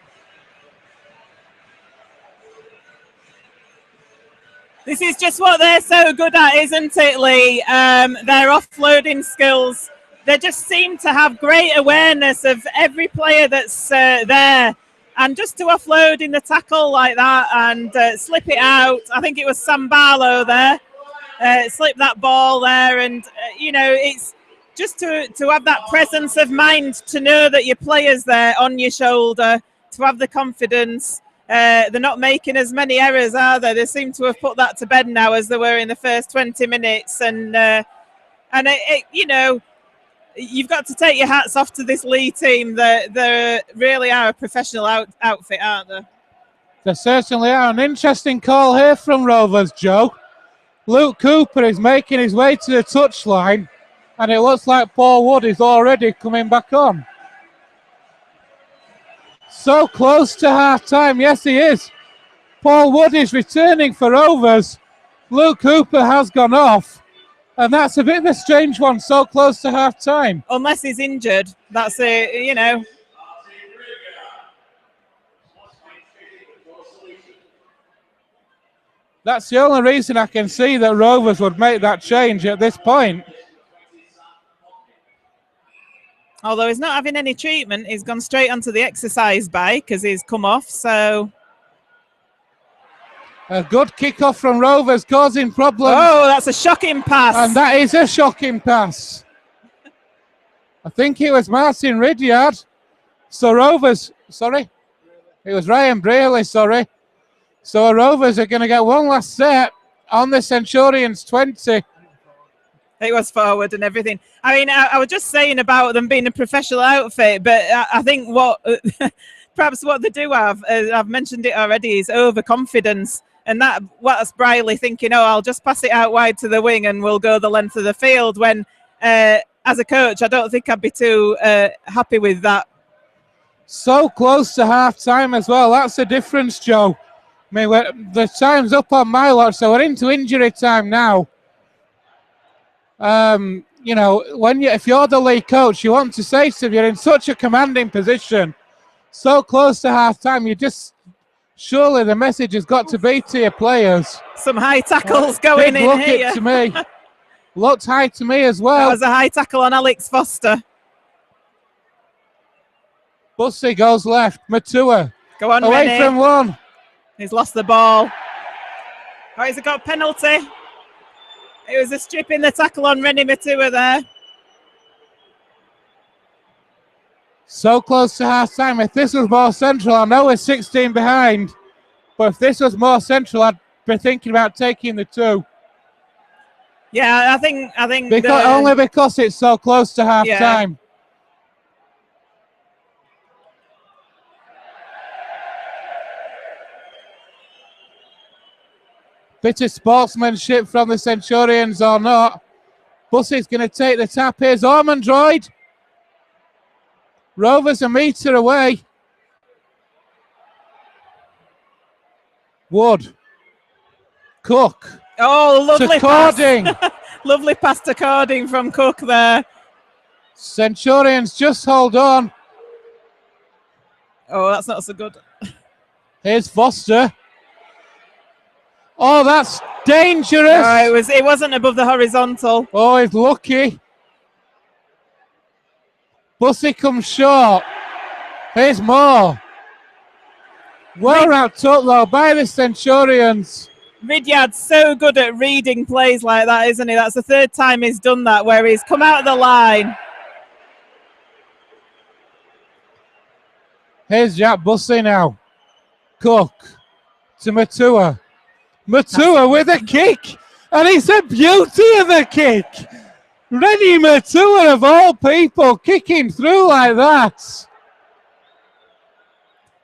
This is just what they're so good at, isn't it, Leigh? Their offloading skills. They just seem to have great awareness of every player that's there. And just to offload in the tackle like that and slip it out. I think it was Sam Barlow there. Slip that ball there. And, it's just to have that presence of mind to know that your player's there on your shoulder, to have the confidence. They're not making as many errors, are they? They seem to have put that to bed now as they were in the first 20 minutes. And you've got to take your hats off to this Leigh team. They really are a professional outfit, aren't they? They certainly are. An interesting call here from Rovers, Joe. Luke Cooper is making his way to the touchline, and it looks like Paul Wood is already coming back on. So close to half-time. Yes, he is. Paul Wood is returning for Rovers. Luke Cooper has gone off. And that's a bit of a strange one, so close to half-time. Unless he's injured. That's it, That's the only reason I can see that Rovers would make that change at this point. Although he's not having any treatment, he's gone straight onto the exercise bike as he's come off, so... A good kick-off from Rovers, causing problems. Oh, that's a shocking pass. And that is a shocking pass. I think it was Martin Ridyard. So Rovers, sorry? It was Ryan Braley, sorry. So Rovers are going to get one last set on the Centurions 20. It was forward and everything. I mean, I was just saying about them being a professional outfit, but I think what perhaps what they do have, I've mentioned it already, is overconfidence. And what's Braley thinking, oh, I'll just pass it out wide to the wing and we'll go the length of the field, when as a coach, I don't think I'd be too happy with that. So close to half-time as well. That's the difference, Joe. I mean, the time's up on my watch, so we're into injury time now. You know, if you're the league coach, you want to say to them, you're in such a commanding position, so close to half-time, surely the message has got to be to your players. Some high tackles going in here. To me. Looked high to me as well. That was a high tackle on Alex Foster. Bussey goes left. Matua. Go on, away Rennie. From one. He's lost the ball. Oh, he's got a penalty. It was a strip in the tackle on Rennie Matua there. So close to half-time. If this was more central, I know we're 16 behind, but if this was more central, I'd be thinking about taking the 2. Yeah, I think only because it's so close to half-time. Yeah. Bit of sportsmanship from the Centurions or not. Bussey's going to take the tap. Here's Ormondroyd. Rovers a metre away. Wood. Cook. Oh, lovely Cording. Pass. Lovely pass to Cording from Cook there. Centurions just hold on. Oh, that's not so good. Here's Foster. Oh, that's dangerous. No, it wasn't above the horizontal. Oh, he's lucky. Bussey comes short. Here's more. Well wrapped up though by the Centurions. Ridyard's so good at reading plays like that, isn't he? That's the third time he's done that, where he's come out of the line. Here's Jack Bussey now. Cook to Matua. Matua with a kick. And it's a beauty of a kick. Rennie Matua, of all people, kicking through like that.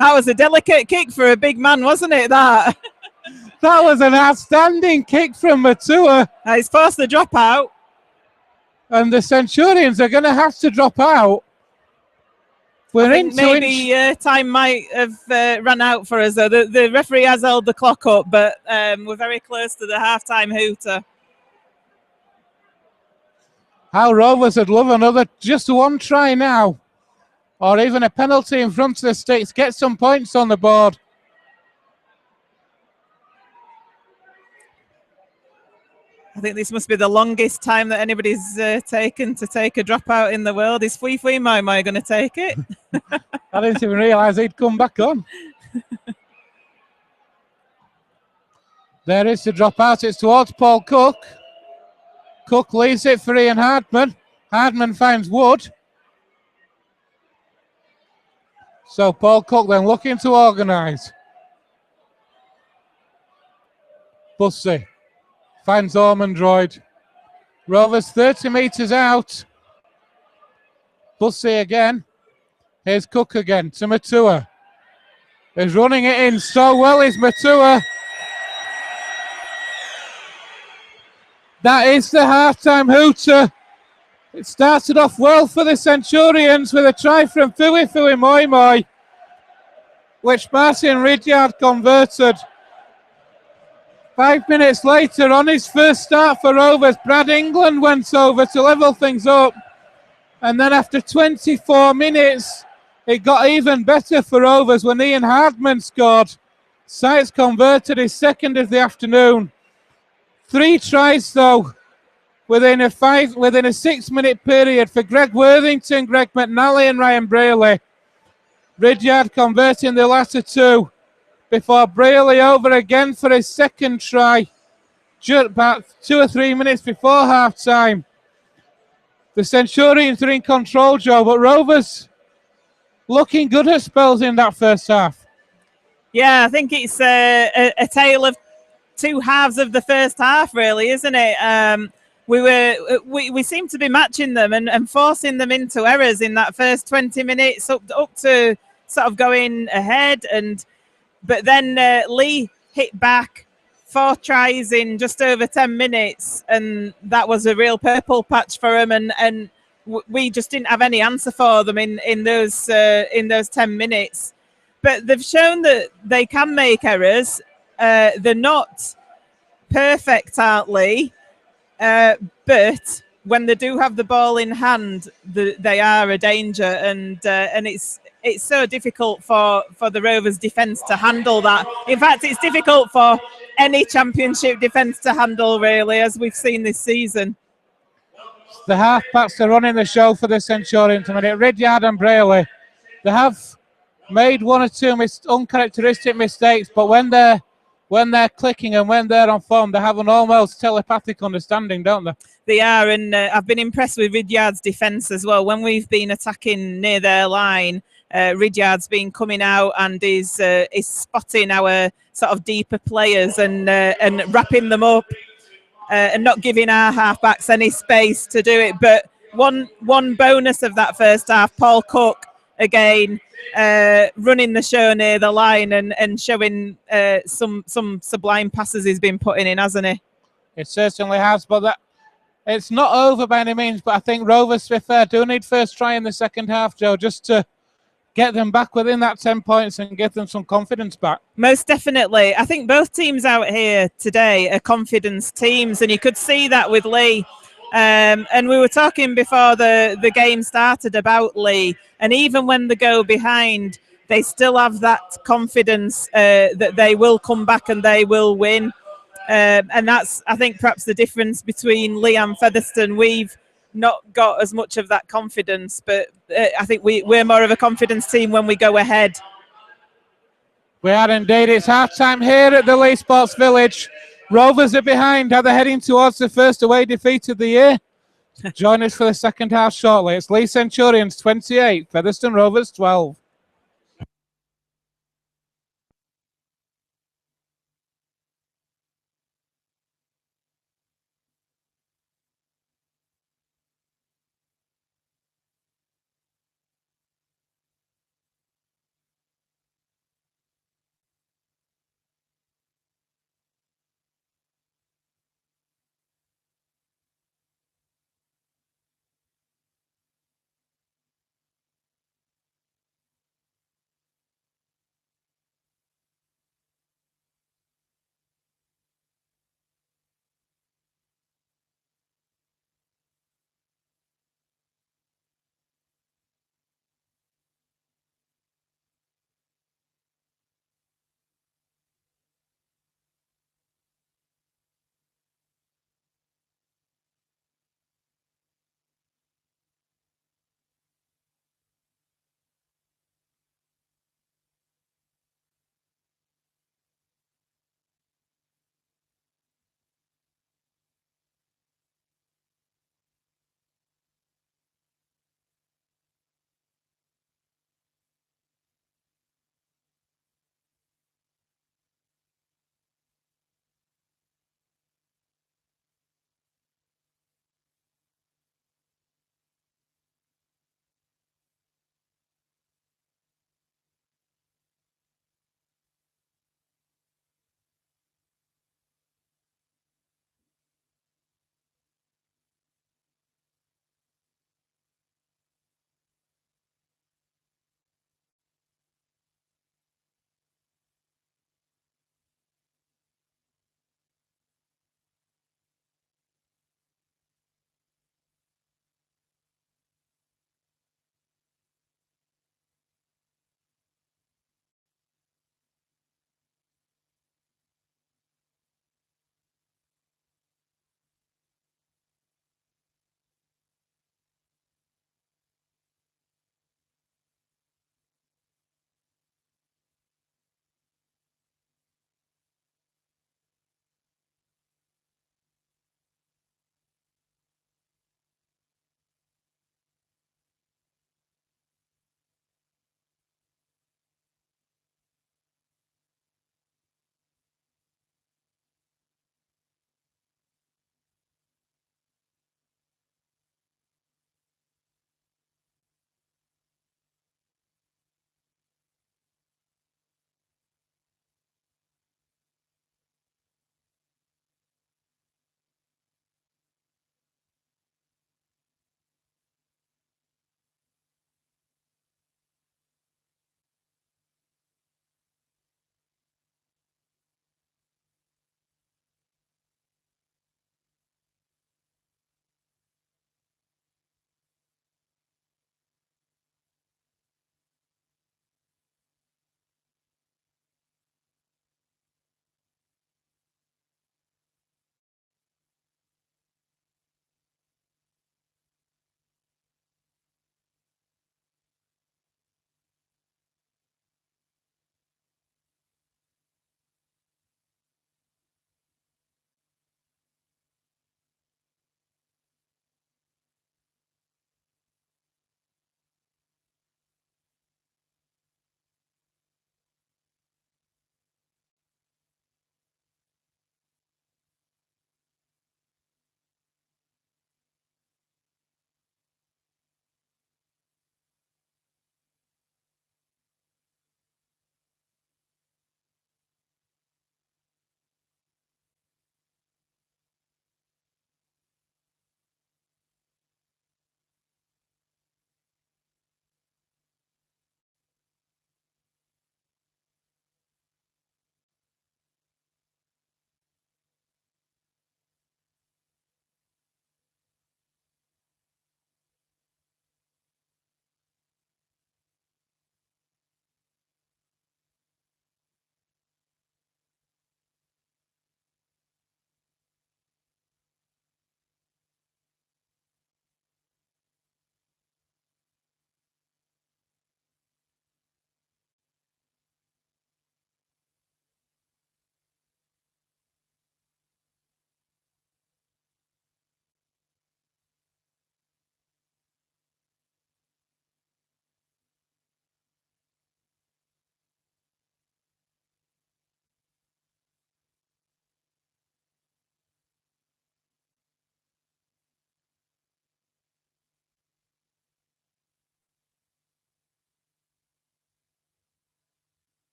That was a delicate kick for a big man, wasn't it, that? That was an outstanding kick from Matua. He's forced the drop out. And the Centurions are going to have to drop out. Maybe time might have run out for us, though. The referee has held the clock up, but we're very close to the half-time hooter. How Rovers would love another, just one try now. Or even a penalty in front of the sticks. Get some points on the board. I think this must be the longest time that anybody's taken to take a dropout in the world. Is Fui Fui Mai Mai going to take it? I didn't even realise he'd come back on. There is the dropout. It's towards Paul Cook. Cook leaves it for Ian Hardman. Hardman finds Wood. So Paul Cook then looking to organise. Bussey finds Ormondroyd. Rovers 30 metres out. Bussey again. Here's Cook again to Matua. He's running it in so well is Matua. That is the half-time hooter. It started off well for the Centurions with a try from Fui Fui Moi Moi, which Martin Ridyard converted. 5 minutes later, on his first start for Rovers, Brad England went over to level things up. And then after 24 minutes, it got even better for Rovers when Ian Hardman scored. Sykes converted his second of the afternoon. 3 tries though within a 6-minute period for Greg Worthington, Greg McNally and Ryan Braley. Ridyard converting the latter 2 before Braley over again for his second try just about 2 or 3 minutes before half time. The Centurions are in control, Joe, but Rovers looking good at spells in that first half. Yeah, I think it's a tale of 2 halves of the first half, really, isn't it? We seem to be matching them and forcing them into errors in that first 20 minutes up to sort of going ahead, but then Leigh hit back 4 tries in just over 10 minutes, and that was a real purple patch for them, and we just didn't have any answer for them in those 10 minutes. But they've shown that they can make errors. They're not perfect, aren't Leigh? But when they do have the ball in hand, they are a danger, and it's so difficult for the Rovers defence to handle that. In fact, it's difficult for any championship defence to handle, really, as we've seen this season. The halfbacks are running the show for the Centurions. Ridyard and Braley, they have made 1 or 2 uncharacteristic mistakes, but when they're clicking and when they're on form, they have an almost telepathic understanding, don't they? They are, and I've been impressed with Ridyard's defence as well. When we've been attacking near their line, Ridyard's been coming out and is spotting our sort of deeper players and wrapping them up and not giving our halfbacks any space to do it. But one bonus of that first half, Paul Cook again running the show near the line and showing some sublime passes he's been putting in, hasn't he? It certainly has, but it's not over by any means. But I think Rovers, to be fair, do need first try in the second half, Joe, just to get them back within that 10 points and give them some confidence back. Most definitely. I think both teams out here today are confidence teams, and you could see that with Leigh. And we were talking before the game started about Leigh, and even when they go behind, they still have that confidence that they will come back and they will win. And that's, I think, perhaps the difference between Leigh and Featherstone. We've not got as much of that confidence, but I think we're more of a confidence team when we go ahead. We are indeed. It's half time here at the Leigh Sports Village. Rovers are behind. Are they heading towards the first away defeat of the year? Join us for the second half shortly. It's Leigh Centurions 28, Featherstone Rovers 12.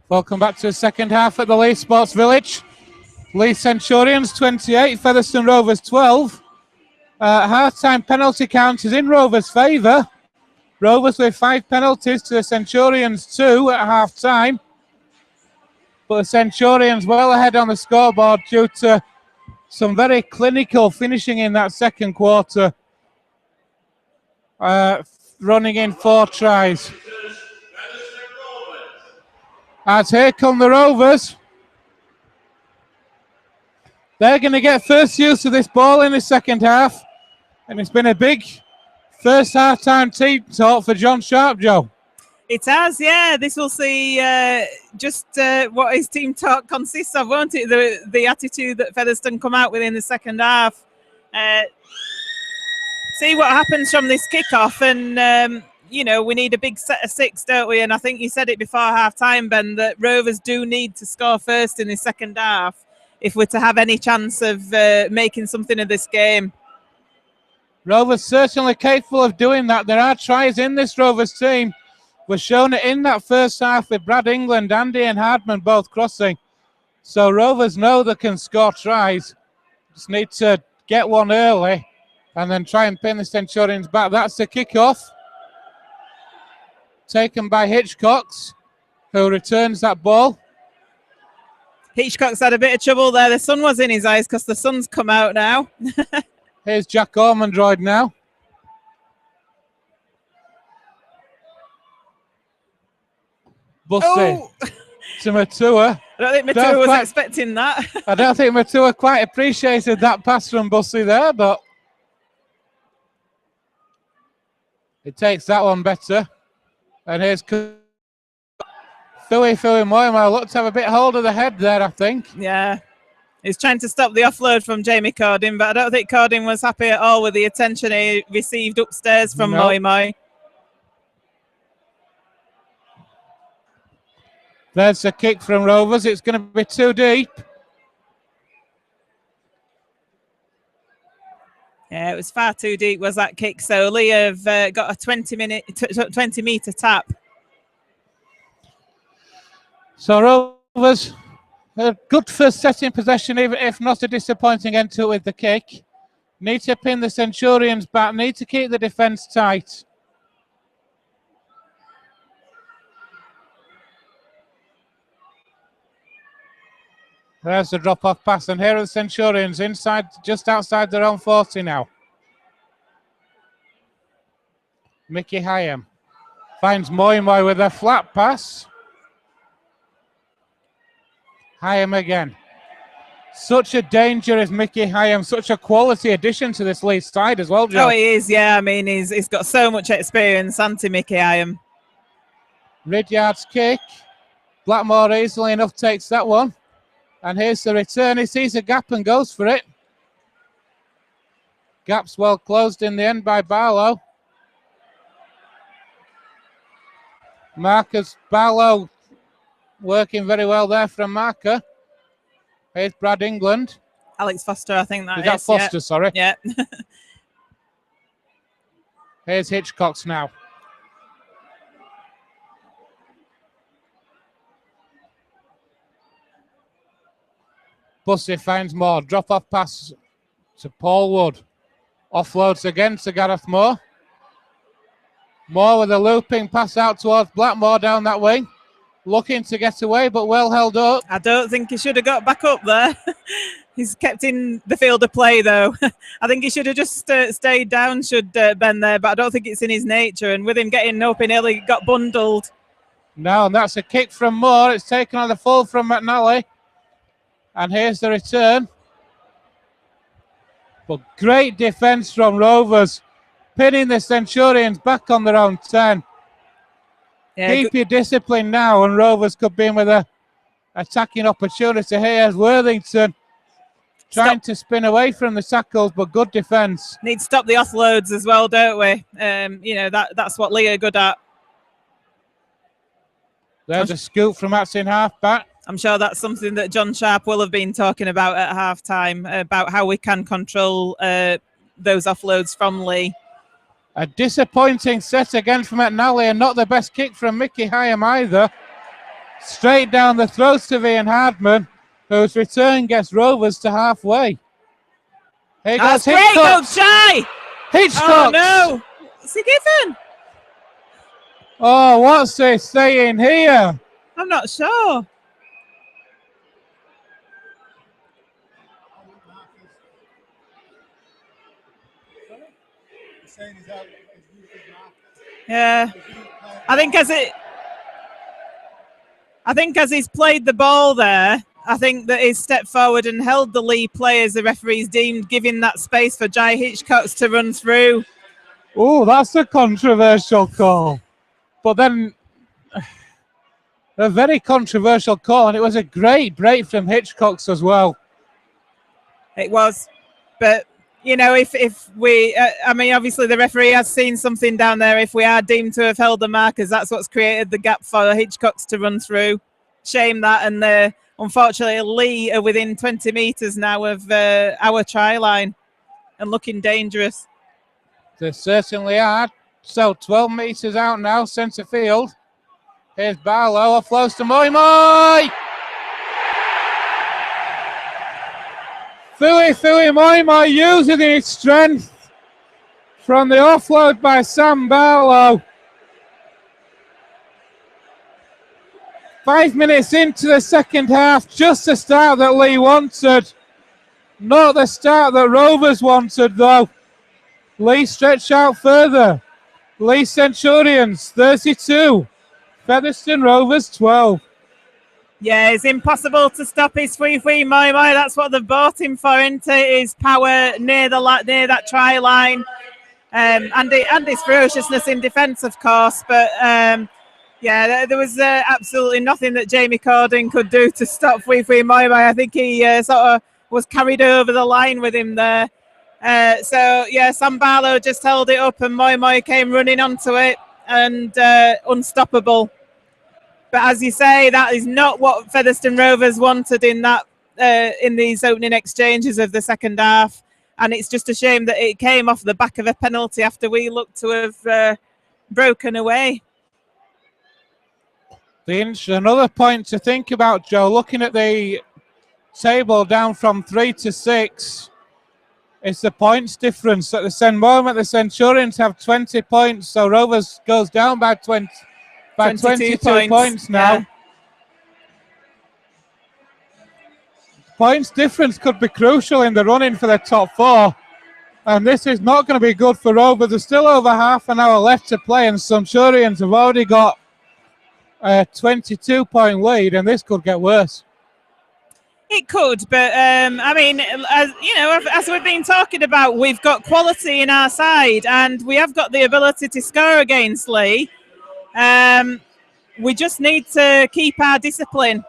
Welcome back to the second half at the Leigh Sports Village. Leigh Centurions 28, Featherstone Rovers 12. Half-time penalty count is in Rovers' favour. Rovers with 5 penalties to the Centurions 2 at half-time. But the Centurions well ahead on the scoreboard due to some very clinical finishing in that second quarter. Running in 4 tries. As here come the Rovers. They're going to get first use of this ball in the second half. And it's been a big first half-time team talk for John Sharp, Joe. It has, yeah. This will see just what his team talk consists of, won't it? The attitude that Featherstone come out with in the second half. See what happens from this kickoff. And, you know, we need a big set of 6, don't we? And I think you said it before half-time, Ben, that Rovers do need to score first in the second half if we're to have any chance of making something of this game. Rovers certainly capable of doing that. There are tries in this Rovers team. We've shown it in that first half with Brad England, Andy and Hardman both crossing. So Rovers know they can score tries. Just need to get one early and then try and pin the Centurions back. That's the kickoff. Taken by Hitchcocks, who returns that ball. Hitchcock's had a bit of trouble there. The sun was in his eyes because the sun's come out now. Here's Jack Ormondroyd now. Bussy to Matua. I don't think Matua was expecting that. I don't think Matua quite appreciated that pass from Bussy there, but it takes that one better. And here's Philly Moyama. Looked to have a bit hold of the head there, I think. Yeah. He's trying to stop the offload from Jamie Cordin, but I don't think Cordin was happy at all with the attention he received upstairs from Moy. There's a kick from Rovers. It's going to be too deep. Yeah, it was far too deep, was that kick. So Leigh have got a 20-metre tap. So Rovers, a good first set in possession, even if not a disappointing end to it with the kick. Need to pin the Centurions back. Need to keep the defence tight. There's the drop-off pass, and here are the Centurions inside, just outside their own 40 now. Mickey Hyam finds Moy with a flat pass. Hyam again. Such a danger is Mickey Hyam, such a quality addition to this Leigh side as well, Joe. Oh, he is, yeah. I mean, he's got so much experience, Mickey Hyam. Ridyard's kick. Blackmore easily enough takes that one. And here's the return. He sees a gap and goes for it. Gap's well closed in the end by Barlow. Barlow working very well there from Marker. Here's Brad England. Alex Foster, I think that is. Is that Foster, yeah. Sorry? Yeah. Here's Hitchcocks now. Bussy finds Moore. Drop-off pass to Paul Wood. Offloads again to Gareth Moore. Moore with a looping pass out towards Blackmore down that wing. Looking to get away, but well held up. I don't think he should have got back up there. He's kept in the field of play, though. I think he should have just stayed down, should Ben there, but I don't think it's in his nature. And with him getting up in early, he got bundled. No, and that's a kick from Moore. It's taken on the full from McNally. And here's the return. But great defence from Rovers, pinning the Centurions back on their own 10. Yeah, keep your discipline now, and Rovers could be in with a attacking opportunity. Here's Worthington trying to spin away from the tackles, but good defence. Need to stop the offloads as well, don't we? You know, that's what Leigh are good at. There's a scoop from Atsin halfback. I'm sure that's something that John Sharp will have been talking about at half-time, about how we can control those offloads from Leigh. A disappointing set again from McNally, and not the best kick from Mickey Hyam either. straight down the throats of Ian Hardman, whose return gets Rovers to halfway. Here That's goes great, Hitchcock. go Shy! Hitchcock! Oh no! What's he given? Oh, what's he saying here? I'm not sure. Yeah, I think as he's played the ball there, I think that he's stepped forward and held the Leigh players. The referee's deemed giving that space for Jai Hitchcocks to run through. Oh, that's a controversial call. But then a very controversial call, and it was a great break from Hitchcocks as well. It was, but you know, if we, I mean, obviously the referee has seen something down there. If we are deemed to have held the markers, that's what's created the gap for Hitchcocks to run through. Shame that, and unfortunately Leigh are within 20 metres now of our try line and looking dangerous. They certainly are. So 12 metres out now, centre field. Here's Barlow, offloads to Moi Moi! Fui Moi using his strength from the offload by Sam Barlow. 5 minutes into the second half, just the start that Leigh wanted. Not the start that Rovers wanted though. Leigh stretch out further. Leigh Centurions 32. Featherstone Rovers 12. Yeah, it's impossible to stop his Moi Moi. That's what they've bought him for, isn't it? His power near that try line, and his ferociousness in defence, of course. But yeah, there was absolutely nothing that Jamie Cording could do to stop Moi Moi. I think he sort of was carried over the line with him there. So yeah, Sam Barlow just held it up, and Moi came running onto it, and unstoppable. But as you say, that is not what Featherstone Rovers wanted in that in these opening exchanges of the second half, and it's just a shame that it came off the back of a penalty after we looked to have broken away. Another point to think about, Joe, looking at the table down from 3 to 6, it's the points difference. At the moment, the Centurions have 20 points, so Rovers goes down by 22 points now. Yeah. Points difference could be crucial in the running for the top 4. And this is not going to be good for Rovers. There's still over half an hour left to play, and Centurions have already got a 22-point lead, and this could get worse. It could, but I mean, as you know, as we've been talking about, we've got quality in our side, and we have got the ability to score against Leigh. We just need to keep our discipline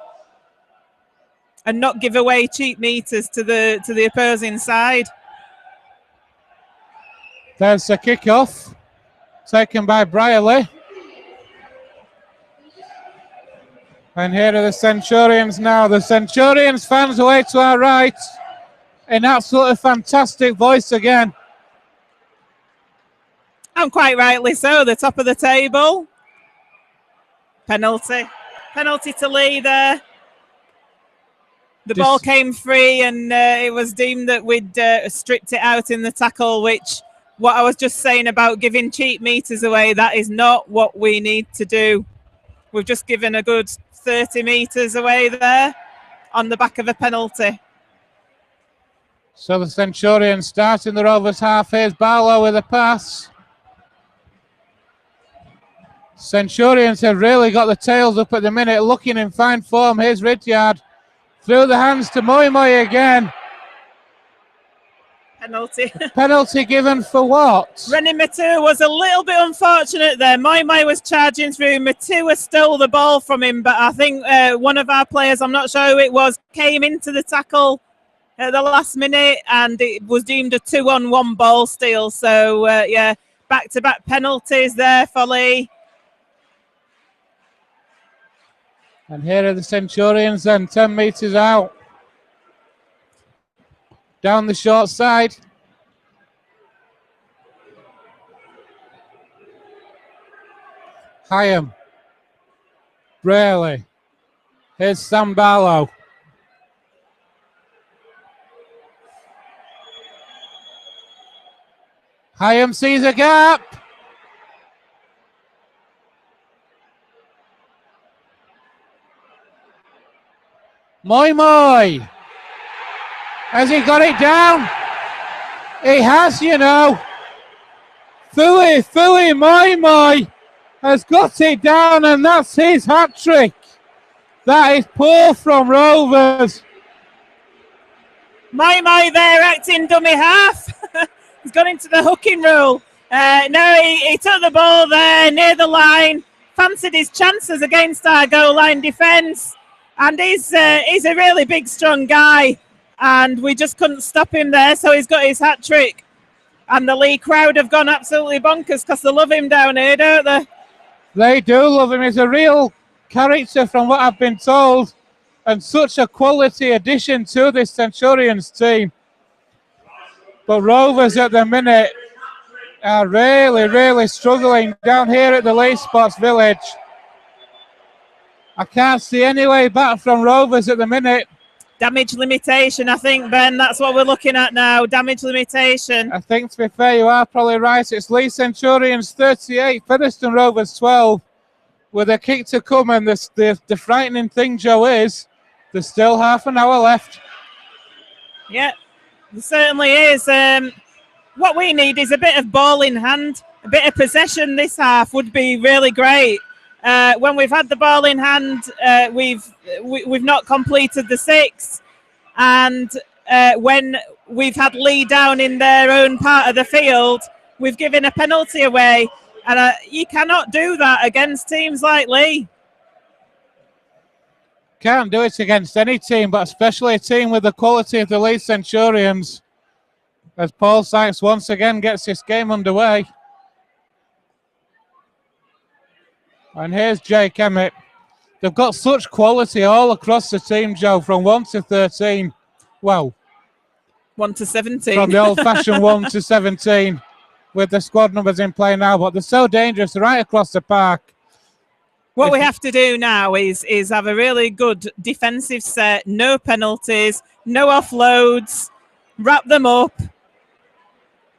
and not give away cheap meters to the opposing side. There's a kick-off taken by Brierley. And here are the Centurions now. The Centurions fans away to our right. An absolutely fantastic voice again. And quite rightly so, the top of the table. Penalty to Leigh there. The ball came free, and it was deemed that we'd stripped it out in the tackle, which what I was just saying about giving cheap meters away, that is not what we need to do. We've just given a good 30 meters away there on the back of a penalty. So the Centurions starting the Rovers half. Here's Barlow with a pass. Centurions have really got the tails up at the minute, looking in fine form. Here's Ridyard through the hands to Moi Moi again. Penalty. Penalty given for what? René Matua was a little bit unfortunate there. Moi Moi was charging through. Matua stole the ball from him, but I think one of our players, I'm not sure who it was, came into the tackle at the last minute, and it was deemed a 2-on-1 ball steal. So, yeah, back-to-back penalties there for Leigh. And here are the Centurions then, 10 metres out. Down the short side. Hyam. Braley. Here's Sam Barlow. Hyam sees a gap. Moy. Has he got it down? He has, you know. Fully Moy has got it down, and that's his hat-trick. That is poor from Rovers. Moy there acting dummy half. He's gone into the hooking role. No, he took the ball there near the line, fancied his chances against our goal line defence, and he's a really big, strong guy, and we just couldn't stop him there, so he's got his hat-trick. And the Leigh crowd have gone absolutely bonkers because they love him down here, don't they? They do love him. He's a real character from what I've been told, and such a quality addition to this Centurions team. But Rovers at the minute are really struggling down here at the Leigh Sports Village. I can't see any way back from Rovers at the minute. Damage limitation, I think, Ben. That's what we're looking at now. Damage limitation. I think, to be fair, you are probably right. It's Leigh Centurions 38, Featherstone Rovers 12. With a kick to come, and the frightening thing, Joe, is there's still half an hour left. Yeah, there certainly is. What we need is a bit of ball in hand. A bit of possession this half would be really great. When we've had the ball in hand, we've not completed the 6, and when we've had Leigh down in their own part of the field, we've given a penalty away, and you cannot do that against teams like Leigh. Can't do it against any team, but especially a team with the quality of the Leigh Centurions. As Paul Sykes once again gets this game underway. And here's Jake Emmett. They've got such quality all across the team, Joe, from 1 to 13. Well, 1 to 17. From the old-fashioned 1 to 17 with the squad numbers in play now. But they're so dangerous right across the park. What we have to do now is have a really good defensive set, no penalties, no offloads, wrap them up.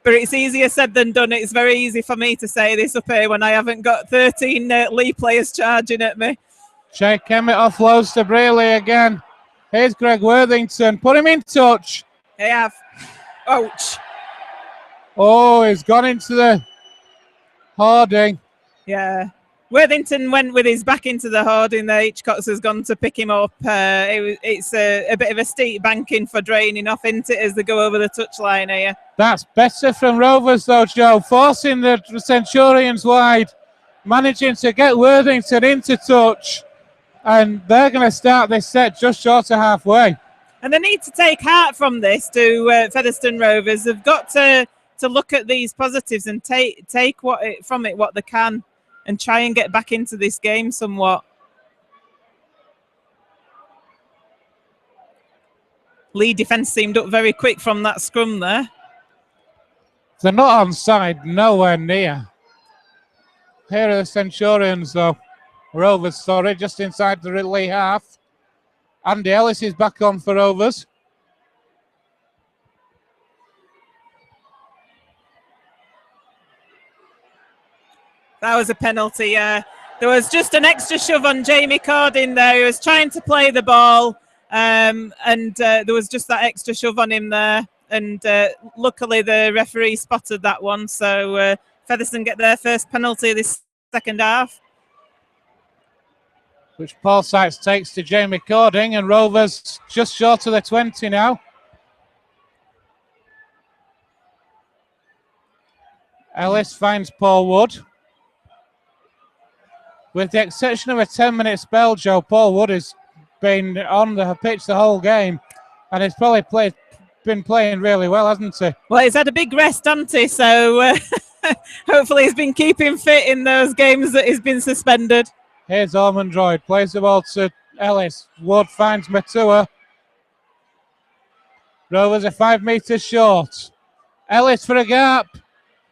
But it's easier said than done. It's very easy for me to say this up here when I haven't got 13 Leigh players charging at me. Jake Emmett offloads to Brearley again. Here's Greg Worthington. Put him in touch. They have. Ouch. Oh, he's gone into the hoarding. Yeah. Worthington went with his back into the hoarding there. Hitchcox has gone to pick him up. It's a bit of a steep banking for draining off, isn't it, as they go over the touchline here. That's better from Rovers, though, Joe. Forcing the Centurions wide. Managing to get Worthington into touch. And they're going to start this set just short of halfway. And they need to take heart from this to Featherstone Rovers. They've got to look at these positives and take what they can. And try and get back into this game somewhat. Leigh defence seemed up very quick from that scrum there. They're not onside, nowhere near. Here are the Centurions, though. Rovers, sorry, just inside the Leigh half. Andy Ellis is back on for Rovers. That was a penalty. There was just an extra shove on Jamie Cordin there. He was trying to play the ball, and there was just that extra shove on him there. And luckily the referee spotted that one. So Featherstone get their first penalty this second half. Which Paul Sykes takes to Jamie Cording, and Rovers just short of the 20 now. Ellis finds Paul Wood. With the exception of a 10-minute spell, Joe, Paul Wood has been on the pitch the whole game, and he's probably been playing really well, hasn't he? Well, he's had a big rest, hasn't he? So hopefully he's been keeping fit in those games that he's been suspended. Here's Ormondroyd, plays the ball to Ellis. Wood finds Matua. Rovers are 5 metres short. Ellis for a gap.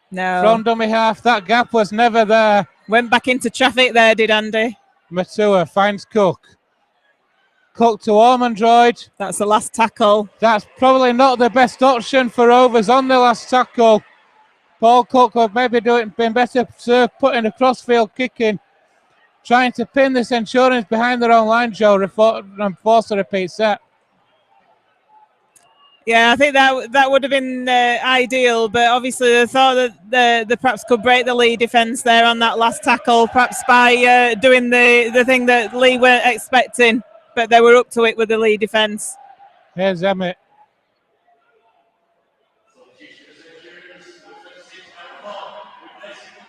No. From dummy half, that gap was never there. Went back into traffic there, did Andy? Matua finds Cook. Cook to Ormondroyd. That's the last tackle. That's probably not the best option for Rovers on the last tackle. Paul Cook would maybe been better served putting a crossfield kick in, trying to pin the Centurions behind their own line, Joe, and force a repeat set. Yeah, I think that would have been ideal, but obviously I thought that the perhaps could break the Leigh defence there on that last tackle, perhaps by doing the thing that Leigh weren't expecting, but they were up to it with the Leigh defence. Here's Emmett.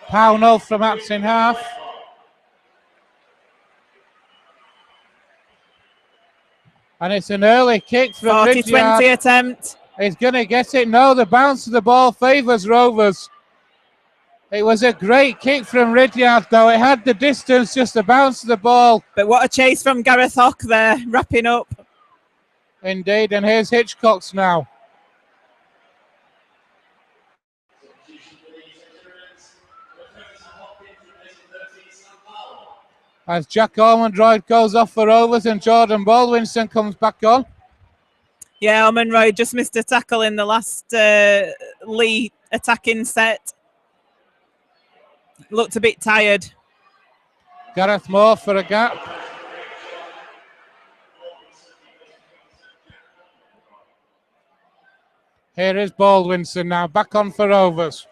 Pownell from Acton half. And it's an early kick from 40-20 attempt. He's going to get it. No, the bounce of the ball favours Rovers. It was a great kick from Ridyard, though. It had the distance, just the bounce of the ball. But what a chase from Gareth Hock there, wrapping up. Indeed, and here's Hitchcock's now. As Jack Ormondroyd goes off for Rovers and Jordan Baldwinson comes back on. Yeah, Ormondroyd just missed a tackle in the last Leigh attacking set. Looked a bit tired. Gareth Moore for a gap. Here is Baldwinson now, back on for Rovers.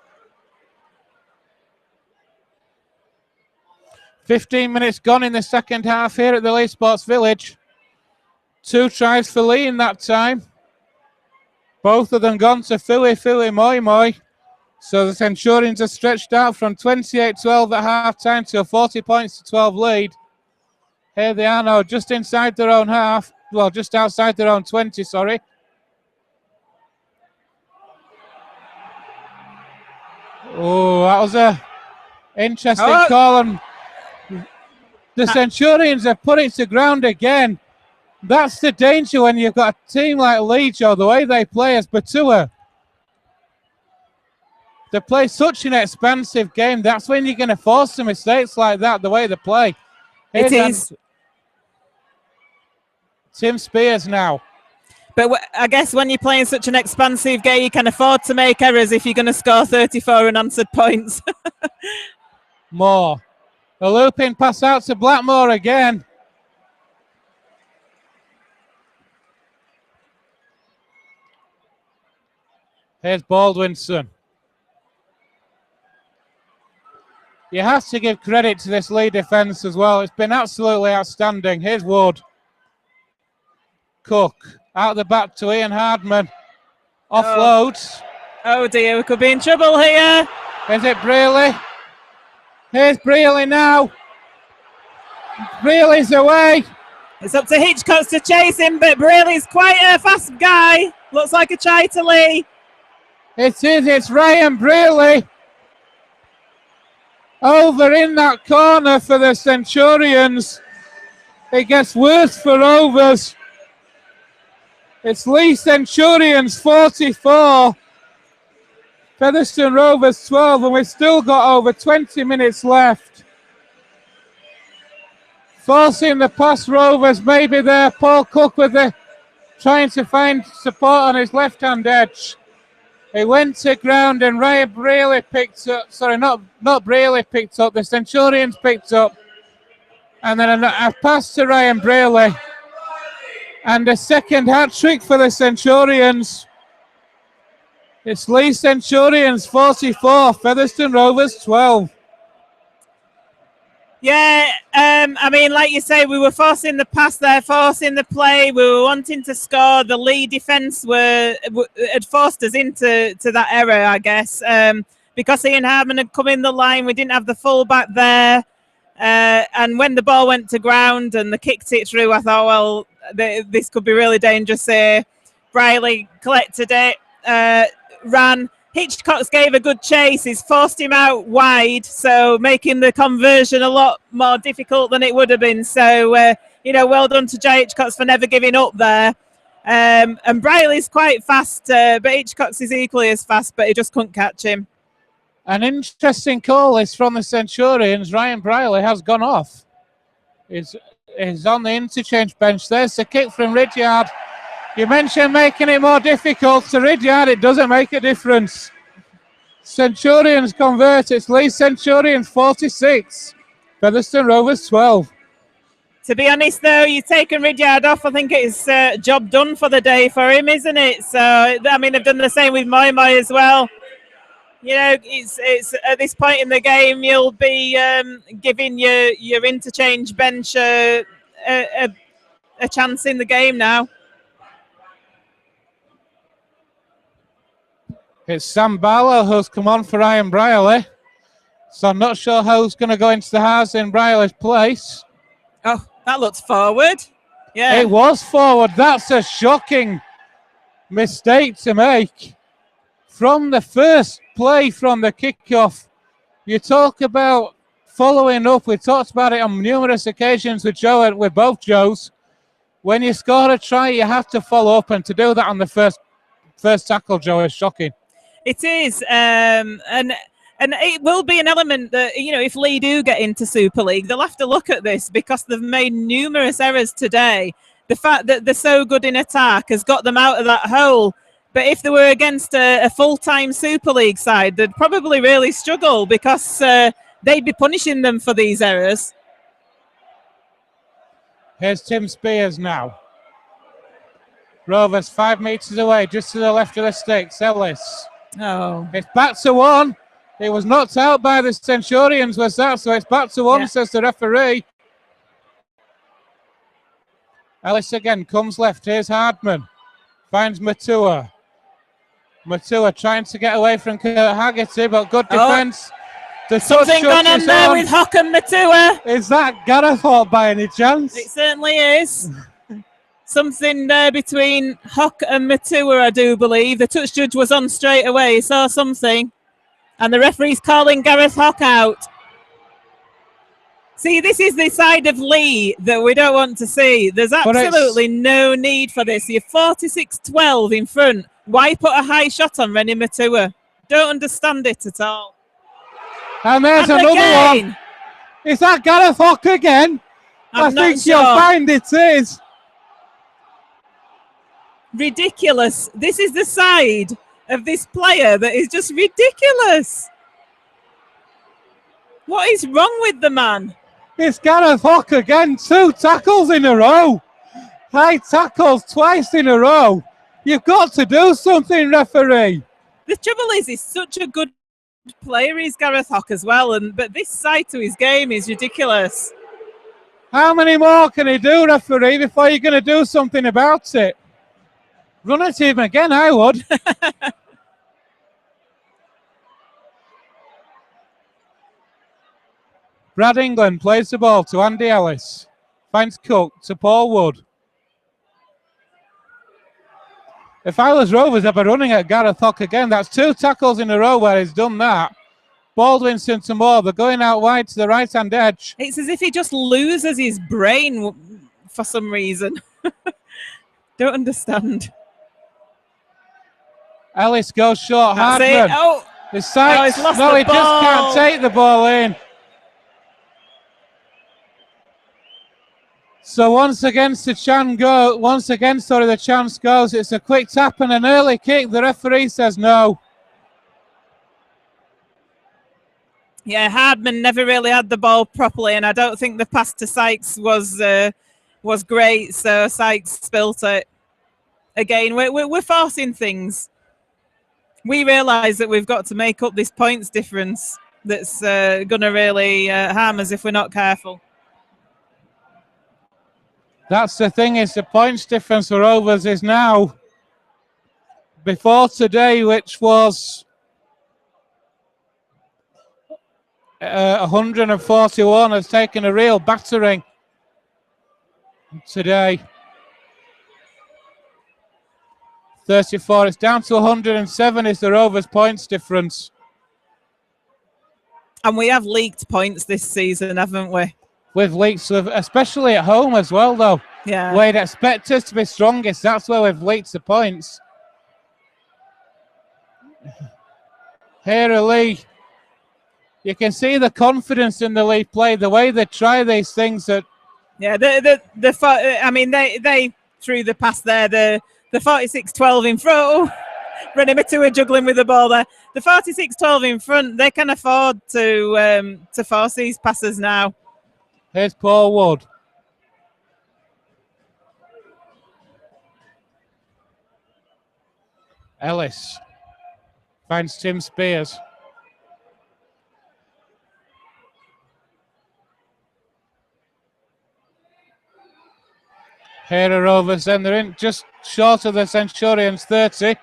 15 minutes gone in the second half here at the Leigh Sports Village. 2 tries for Leigh in that time. Both of them gone to Philly Moi. So the Centurions are stretched out from 28-12 at half-time to a 40 points to 12 lead. Here they are now, just inside their own half. Well, just outside their own 20, sorry. Oh, that was a interesting call. And the Centurions have put it to ground again. That's the danger when you've got a team like Leigh, Joe, the way they play as Batua. They play such an expansive game. That's when you're going to force some mistakes like that, the way they play. It is. Tim Spears now. But I guess when you're playing such an expansive game, you can afford to make errors if you're going to score 34 unanswered points. Moore. A looping pass out to Blackmore again. Here's Baldwinson. You have to give credit to this Leigh defence as well. It's been absolutely outstanding. Here's Wood. Cook. Out the back to Ian Hardman. Offloads. Oh dear, we could be in trouble here. Is it Brearley? Here's Brearley now. Brearley's away. It's up to Hitchcock to chase him, but Brearley's quite a fast guy. Looks like a try to Leigh. It is. It's Ryan Brearley. Over in that corner for the Centurions. It gets worse for Rovers. It's Leigh Centurions 44. Featherstone Rovers 12, and we've still got over 20 minutes left. Forcing the pass, Rovers maybe there. Paul Cook with trying to find support on his left-hand edge. He went to ground and Ryan Brearley picked up, sorry, not Brearley picked up, the Centurions picked up. And then a pass to Ryan Brearley. And a second hat-trick for the Centurions. It's Leigh Centurions 44, Featherstone Rovers 12. Yeah, I mean, like you say, we were forcing the pass there, forcing the play. We were wanting to score. The Leigh defence had forced us into that error, I guess. Because Ian Hardman had come in the line, we didn't have the full-back there. And when the ball went to ground and they kicked it through, I thought, well, this could be really dangerous here. Briley collected it, ran. Hitchcock gave a good chase. He's forced him out wide, so making the conversion a lot more difficult than it would have been. So, well done to Jay Hitchcock for never giving up there. And Briley's quite fast, but Hitchcock's is equally as fast, but he just couldn't catch him. An interesting call is from the Centurions. Ryan Briley has gone off. is on the interchange bench. There's the kick from Ridyard. You mentioned making it more difficult. To Ridyard, it doesn't make a difference. Centurions convert. It's Leigh Centurions 46. Featherstone Rovers 12. To be honest, though, you've taken Ridyard off. I think it's job done for the day for him, isn't it? So, I mean, they've done the same with Moi as well. You know, it's at this point in the game, you'll be giving your interchange bench a chance in the game now. It's Sam Barlow who's come on for Ian Brierley. So I'm not sure who's going to go into the house in Brierley's place. Oh, that looks forward. Yeah. It was forward. That's a shocking mistake to make. From the first play from the kickoff, you talk about following up. We talked about it on numerous occasions with both Joes. When you score a try, you have to follow up, and to do that on the first tackle, Joe, is shocking. It is, and it will be an element that, you know, if Leigh do get into Super League, they'll have to look at this because they've made numerous errors today. The fact that they're so good in attack has got them out of that hole. But if they were against a full-time Super League side, they'd probably really struggle because they'd be punishing them for these errors. Here's Tim Spears now. Rovers 5 metres away, just to the left of the sticks. Ellis. Oh. It's back to one. It was knocked out by the Centurions, was that? So it's back to one, says the referee. Ellis again comes left. Here's Hardman. Finds Matua. Matua trying to get away from Kurt Haggerty, but good defence. Something gone on there with Hock and Matua. Is that Gareth Hawk by any chance? It certainly is. Something there between Hock and Matua, I do believe. The touch judge was on straight away. He saw something. And the referee's calling Gareth Hock out. See, this is the side of Leigh that we don't want to see. There's absolutely no need for this. You're 46-12 in front. Why put a high shot on Rennie Matua? Don't understand it at all. And there's another one. Is that Gareth Hock again? I think you'll find it is. Ridiculous. This is the side of this player that is just ridiculous. What is wrong with the man? It's Gareth Hock again. 2 tackles in a row. High tackles twice in a row. You've got to do something, referee. The trouble is, he's such a good player, is Gareth Hock as well, but this side to his game is ridiculous. How many more can he do, referee, before you're going to do something about it? Run at him again, I would. Brad England plays the ball to Andy Ellis. Finds Cook to Paul Wood. If I was Rovers, I'd be running at Gareth Hock again. That's 2 tackles in a row where he's done that. Baldwinson to Moore. They're going out wide to the right-hand edge. It's as if he just loses his brain for some reason. Don't understand. Ellis goes short. Hardman. Oh, His sights. No, he just can't take the ball in. So once again, the chance goes. It's a quick tap and an early kick. The referee says no. Yeah, Hardman never really had the ball properly, and I don't think the pass to Sykes was great. So Sykes spilt it. Again, we're forcing things. We realise that we've got to make up this points difference that's going to really harm us if we're not careful. That's the thing, is the points difference for Rovers is now, before today, which was 141, has taken a real battering today. 34, it's down to 107 is the Rovers points difference. And we have leaked points this season, haven't we? With leaks, especially at home as well, though. Yeah. Where you'd expect us to be strongest, that's where we've leaked the points. Here are Leigh. You can see the confidence in the Leigh play, the way they try these things that Yeah, I mean, they threw the pass there. The 46-12 in front. Rennie Matua juggling with the ball there. The 46-12 in front, they can afford to force these passes now. Here's Paul Wood. Ellis finds Tim Spears. Here are Rovers, then they're in just short of the Centurions 30.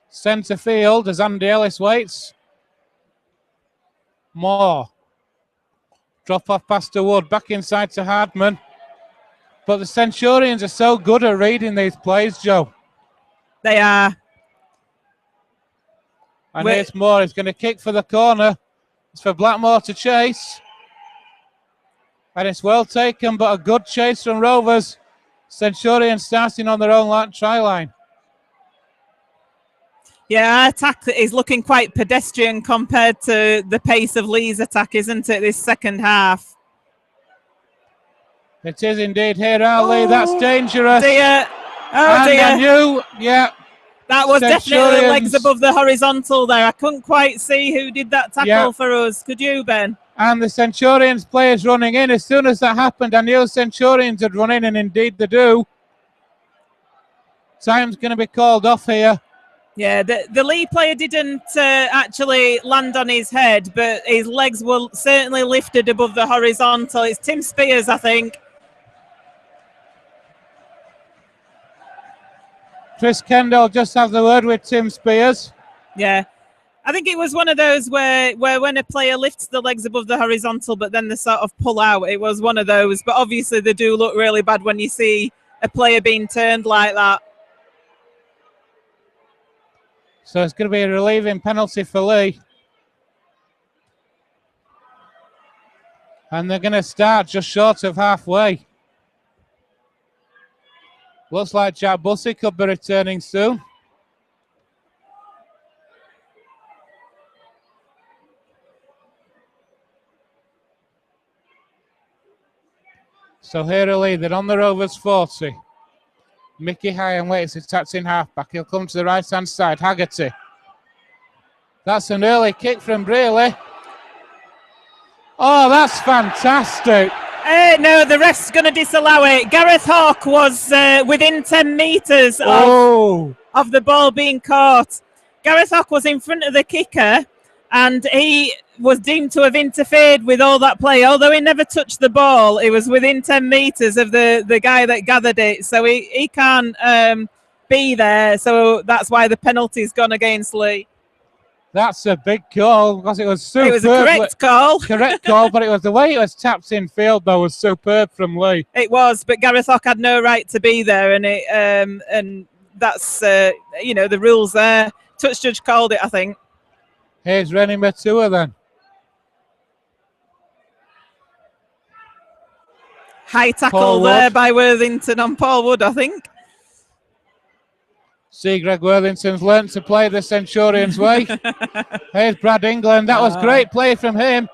Centre field as Andy Ellis waits. Moore. Drop off past to Wood, back inside to Hardman. But the Centurions are so good at reading these plays, Joe. They are. And here's Moore, he's going to kick for the corner. It's for Blackmore to chase. And it's well taken, but a good chase from Rovers. Centurions starting on their own try line. Yeah, our attack is looking quite pedestrian compared to the pace of Leigh's attack, isn't it, this second half? It is indeed. Here are Leigh. That's dangerous. Dear. Oh, dear. I knew, yeah. That was definitely legs above the horizontal there. I couldn't quite see who did that tackle for us. Could you, Ben? And the Centurions players running in. As soon as that happened, I knew Centurions had run in, and indeed they do. Time's going to be called off here. Yeah, the Leigh player didn't actually land on his head, but his legs were certainly lifted above the horizontal. It's Tim Spears, I think. Chris Kendall just have the word with Tim Spears. Yeah. I think it was one of those where when a player lifts the legs above the horizontal, but then they sort of pull out. It was one of those. But obviously they do look really bad when you see a player being turned like that. So it's going to be a relieving penalty for Leigh. And they're going to start just short of halfway. Looks like Jack Bussey could be returning soon. So here are Leigh, they're on the Rovers 40. Mickey Highan waits, his taps in halfback. He'll come to the right-hand side. Haggerty. That's an early kick from Brearley. Oh, that's fantastic. No, the ref's going to disallow it. Gareth Hawke was within 10 metres of the ball being caught. Gareth Hawke was in front of the kicker, and he was deemed to have interfered with all that play. Although he never touched the ball, he was within 10 metres of the guy that gathered it. So he can't be there. So that's why the penalty's gone against Leigh. That's a big call because it was superb. It was a correct call. Correct call, but it was the way it was tapped in field, though, was superb from Leigh. It was, but Gareth Hawke had no right to be there, and that's, the rules there. Touch judge called it, I think. Here's Rennie Matua then. High tackle there by Worthington on Paul Wood, I think. See, Greg Worthington's learnt to play the Centurions way. Here's Brad England. That was great play from him.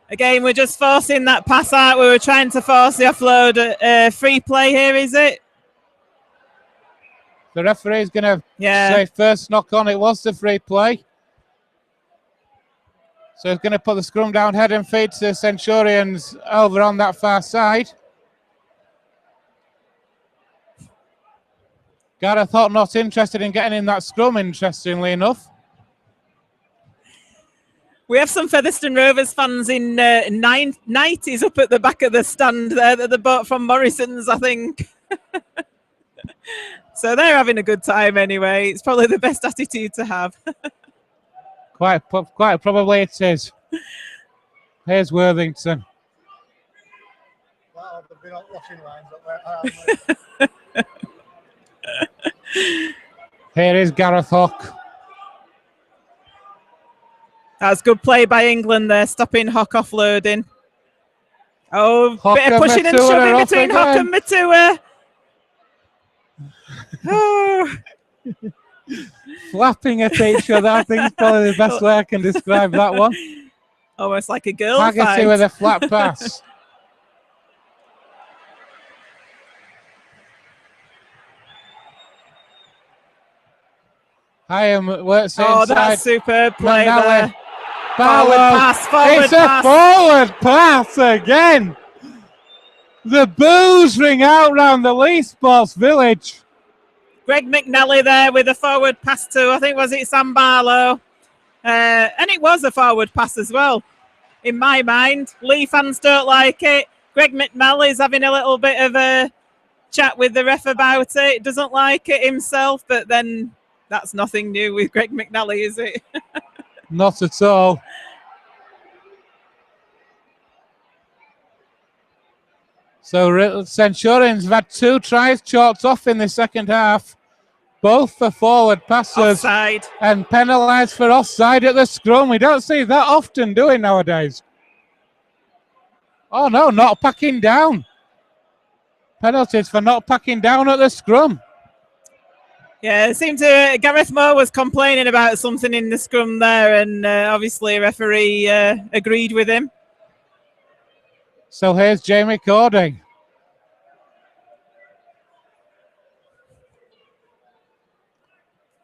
Again, we're just forcing that pass out. We were trying to force the offload. Free play here, is it? The referee's going to say first knock on. It was the free play. So he's going to put the scrum down, head and feed to the Centurions over on that far side. Gareth Hawke not interested in getting in that scrum, interestingly enough. We have some Featherstone Rovers fans in 90s up at the back of the stand there that they bought from Morrison's, I think. So they're having a good time anyway. It's probably the best attitude to have. Quite probably it is. Here's Worthington. Well, they've been out washing lines up there. Here is Gareth Hawke. That's good play by England there, stopping Hawke offloading. Oh, Hawke bit of pushing and shoving between Hawke and Matua. Oh. Flapping at each other, I think is probably the best way I can describe that one. Almost like a girl Haggerty fight. with a flat pass. Hyam works Oh, inside. that's superb play McNally. there. Barlow. Forward It's pass. a forward pass again. The boos ring out round the Leigh Sports Village. Greg McNally there with a forward pass to, I think, was it Sam Barlow? And it was a forward pass as well, in my mind. Leigh fans don't like it. Greg McNally's having a little bit of a chat with the ref about it. Doesn't like it himself, but then that's nothing new with Greg McNally, is it? Not at all. So Centurions have had 2 tries chalked off in the second half, both for forward passes. Offside. And penalised for offside at the scrum. We don't see that often, do we, nowadays? Oh no, not packing down. Penalties for not packing down at the scrum. Yeah, it seemed to, Gareth Moore was complaining about something in the scrum there, and obviously a referee agreed with him. So here's Jamie Cording.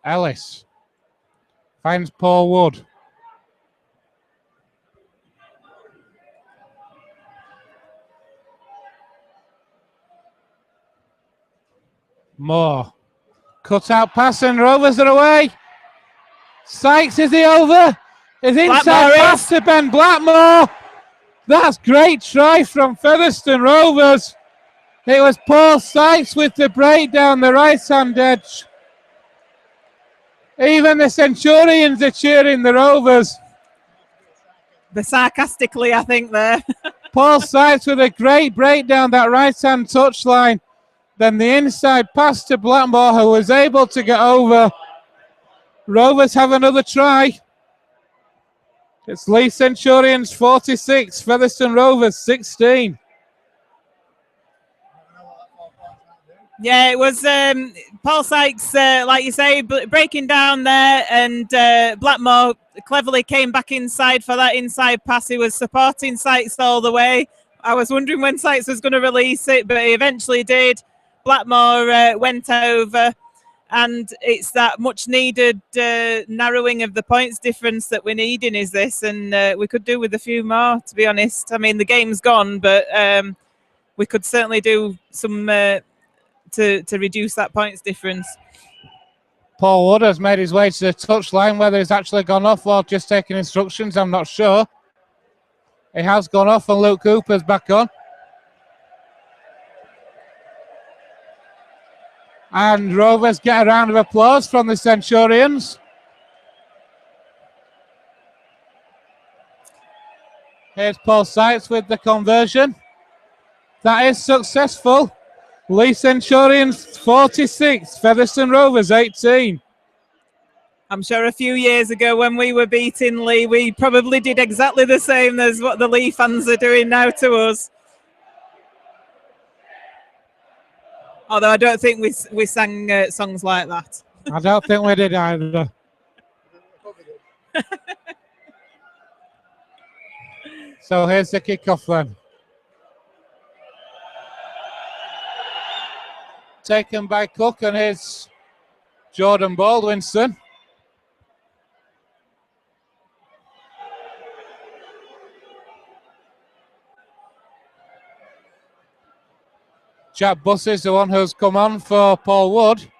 Ellis finds Paul Wood. Moore. Cut out pass and Rovers are away. Sykes, is he over? Is inside pass to Ben Blackmore. That's great try from Featherstone Rovers. It was Paul Sykes with the breakdown the right hand edge. Even the Centurions are cheering the Rovers. But sarcastically, I think, there. Paul Sykes with a great breakdown that right hand touchline. Then the inside pass to Blackmore, who was able to get over. Rovers have another try. It's Leigh Centurions 46, Featherstone Rovers 16. Yeah, it was Paul Sykes, like you say, breaking down there, and Blackmore cleverly came back inside for that inside pass. He was supporting Sykes all the way. I was wondering when Sykes was going to release it, but he eventually did. Blackmore went over, and it's that much needed narrowing of the points difference that we're needing, is this, and we could do with a few more, to be honest. I mean, the game's gone, but we could certainly do some to reduce that points difference. Paul Wood has made his way to the touchline. Whether he's actually gone off or just taking instructions, I'm not sure. He has gone off and Luke Cooper's back on. And Rovers get a round of applause from the Centurions. Here's Paul Sykes with the conversion. That is successful. Leigh Centurions 46, Featherstone Rovers 18. I'm sure a few years ago when we were beating Leigh, we probably did exactly the same as what the Leigh fans are doing now to us. Although I don't think we sang songs like that. I don't think we did either. So here's the kickoff then. Taken by Cook, and here's Jordan Baldwinson. Jack Buss is the one who's come on for Paul Wood.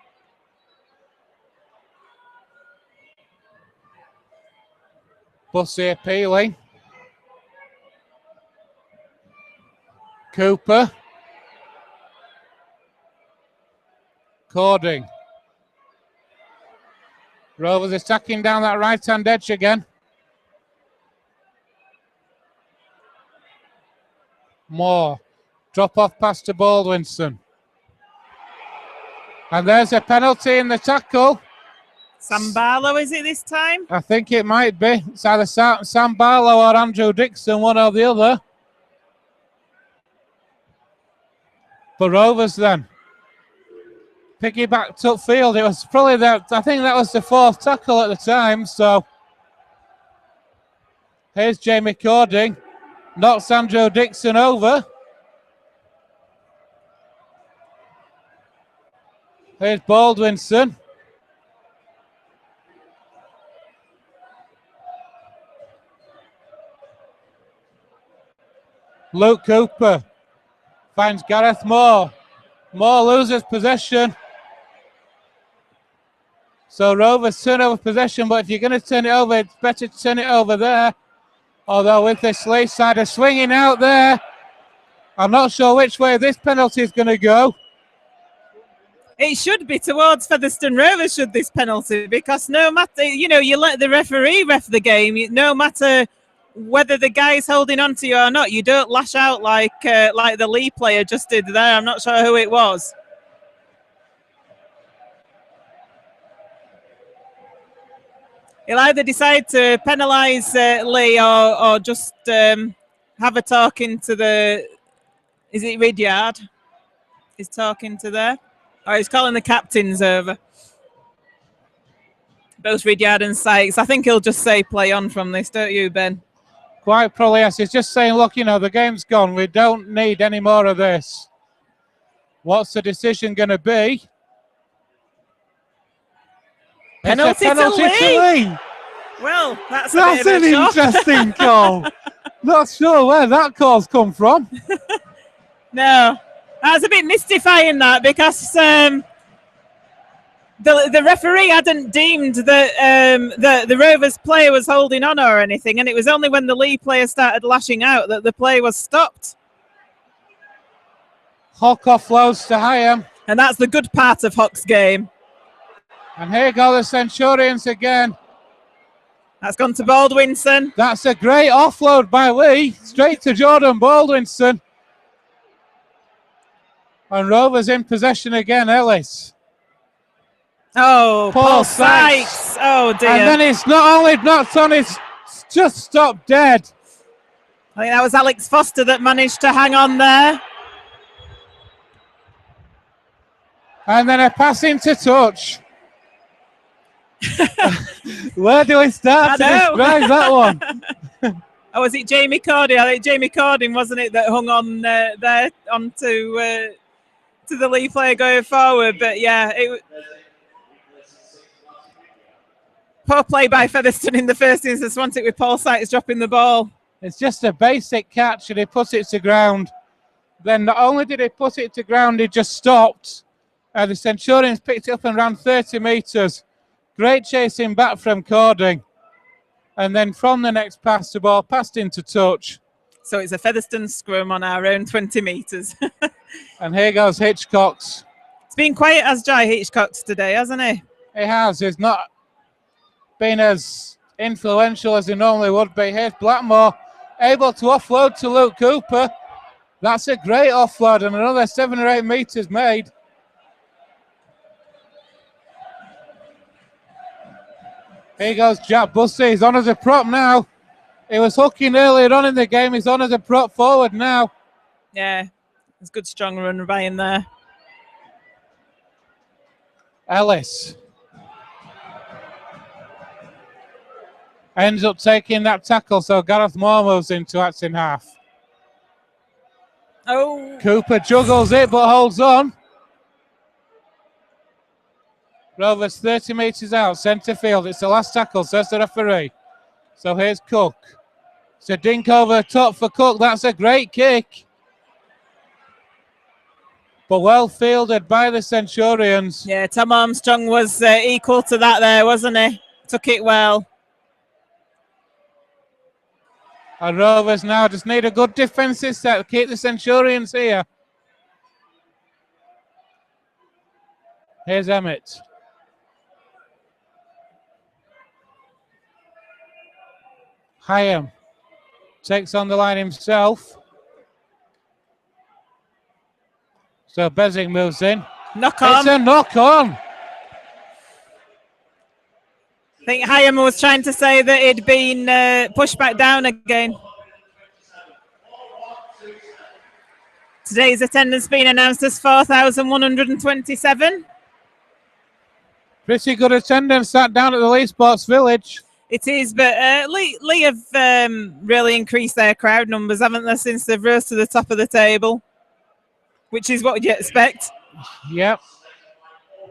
Bussy appealing. Cooper. Cording. Rovers attacking down that right-hand edge again. Moore. Drop-off pass to Baldwinson. And there's a penalty in the tackle. Sam Barlow, is it this time? I think it might be. It's either Sam Barlow or Andrew Dixon, one or the other. For Rovers then. Piggybacked upfield. It was probably that. I think that was the fourth tackle at the time. So here's Jamie Cording. Knocks Andrew Dixon over. Here's Baldwinson. Luke Cooper finds Gareth Moore. Moore loses possession. So Rovers turn over possession, but if you're going to turn it over, it's better to turn it over there. Although with this Leigh side swinging out there, I'm not sure which way this penalty is going to go. It should be towards Featherstone Rovers, should this penalty, because no matter, you let the referee ref the game, no matter whether the guy's holding on to you or not, you don't lash out like the Leigh player just did there. I'm not sure who it was. He'll either decide to penalise Leigh or just have a talking to the... Is it Ridyard? He's talking to there? Or he's calling the captains over. Both Ridyard and Sykes. I think he'll just say play on from this, don't you, Ben? Quite probably, yes. He's just saying, look, the game's gone. We don't need any more of this. What's the decision going to be? Penalty to Leigh. Well, that's an interesting call. Not sure where that call's come from. No, that's a bit mystifying, that, because the referee hadn't deemed that the Rovers player was holding on or anything, and it was only when the Leigh player started lashing out that the play was stopped. Hock offloads to Hyam. And that's the good part of Hock's game. And here go the Centurions again. That's gone to Baldwinson. That's a great offload by Leigh, straight to Jordan Baldwinson. And Rovers in possession again, Ellis. Oh, Paul Sykes. Oh, dear. And then it's not only knocked on, it's just stopped dead. I think that was Alex Foster that managed to hang on there. And then a pass into touch. Where do we start to describe that one? Oh, was it Jamie Cording? I think Jamie Cording, wasn't it, that hung on there onto to the Leigh player going forward? But yeah, poor play by Featherstone in the first instance, wasn't it, with Paul Sykes dropping the ball. It's just a basic catch and he put it to ground. Then not only did he put it to ground, he just stopped. The Centurions picked it up and ran 30 metres. Great chasing back from Cording. And then from the next pass, the ball passed into touch. So it's a Featherstone scrum on our own 20 metres. And here goes Hitchcox. It's been quiet as Jai Hitchcox today, hasn't he? He has. He's not been as influential as he normally would be. Here's Blackmore, able to offload to Luke Cooper. That's a great offload and another 7 or 8 metres made. Here goes Jack Bussey. He's on as a prop now. He was hooking earlier on in the game. He's on as a prop forward now. Yeah, it's a good strong run by him there. Ellis ends up taking that tackle, so Gareth Moore moves into acting half. Oh. Cooper juggles it but holds on. Rovers 30 metres out, centre field. It's the last tackle, says the referee. So here's Cook. It's a dink over the top for Cook. That's a great kick. But well fielded by the Centurions. Yeah, Tom Armstrong was equal to that there, wasn't he? Took it well. And Rovers now just need a good defensive set to keep the Centurions here. Here's Emmett. Hyam takes on the line himself. So Bezic moves in. Knock on. It's a knock on. I think Hyam was trying to say that it'd been pushed back down again. Today's attendance being announced as 4,127. Pretty good attendance sat down at the Leigh Sports Village. It is, but Leigh have really increased their crowd numbers, haven't they, since they've rose to the top of the table, which is what you expect. Yep.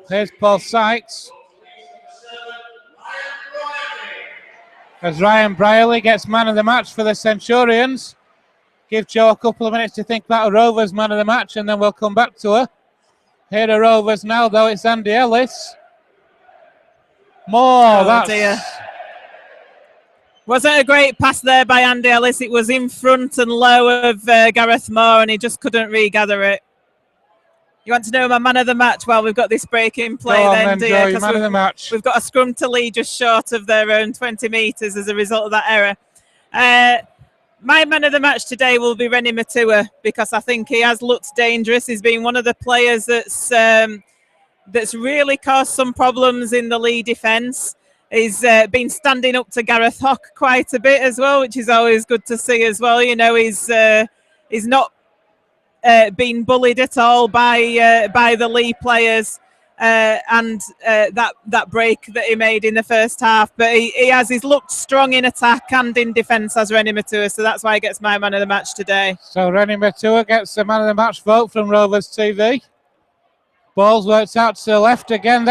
Here's Paul Sykes. As Ryan Brierley gets man of the match for the Centurions. Give Jo a couple of minutes to think about a Rovers man of the match, and then we'll come back to her. Here are Rovers now, though. It's Andy Ellis. Dear. Wasn't a great pass there by Andy Ellis. It was in front and low of Gareth Moore, and he just couldn't regather it. You want to know my man of the match? Well, we've got this break in play then, dear. Your man of the match. We've got a scrum to Leigh just short of their own 20 metres as a result of that error. My man of the match today will be Rennie Matua, because I think he has looked dangerous. He's been one of the players that's really caused some problems in the Leigh defence. He's been standing up to Gareth Hock quite a bit as well, which is always good to see as well. You know, he's not been bullied at all by the Leigh players. And that break that he made in the first half, but he's looked strong in attack and in defence as Rennie Matua, so that's why he gets my man of the match today. So Rennie Matua gets the man of the match vote from Rovers TV. Ball's worked out to the left again.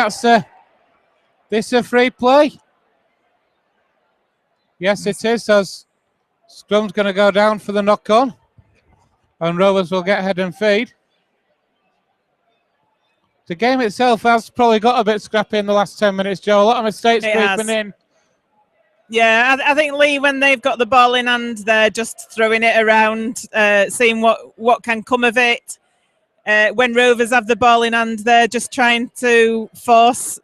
This a free play? Yes, it is. As scrum's going to go down for the knock on, and Rovers will get head and feed. The game itself has probably got a bit scrappy in the last 10 minutes, Joe. A lot of mistakes creeping in. Yeah, I think Leigh, when they've got the ball in hand, they're just throwing it around, seeing what can come of it. When Rovers have the ball in hand, they're just trying to force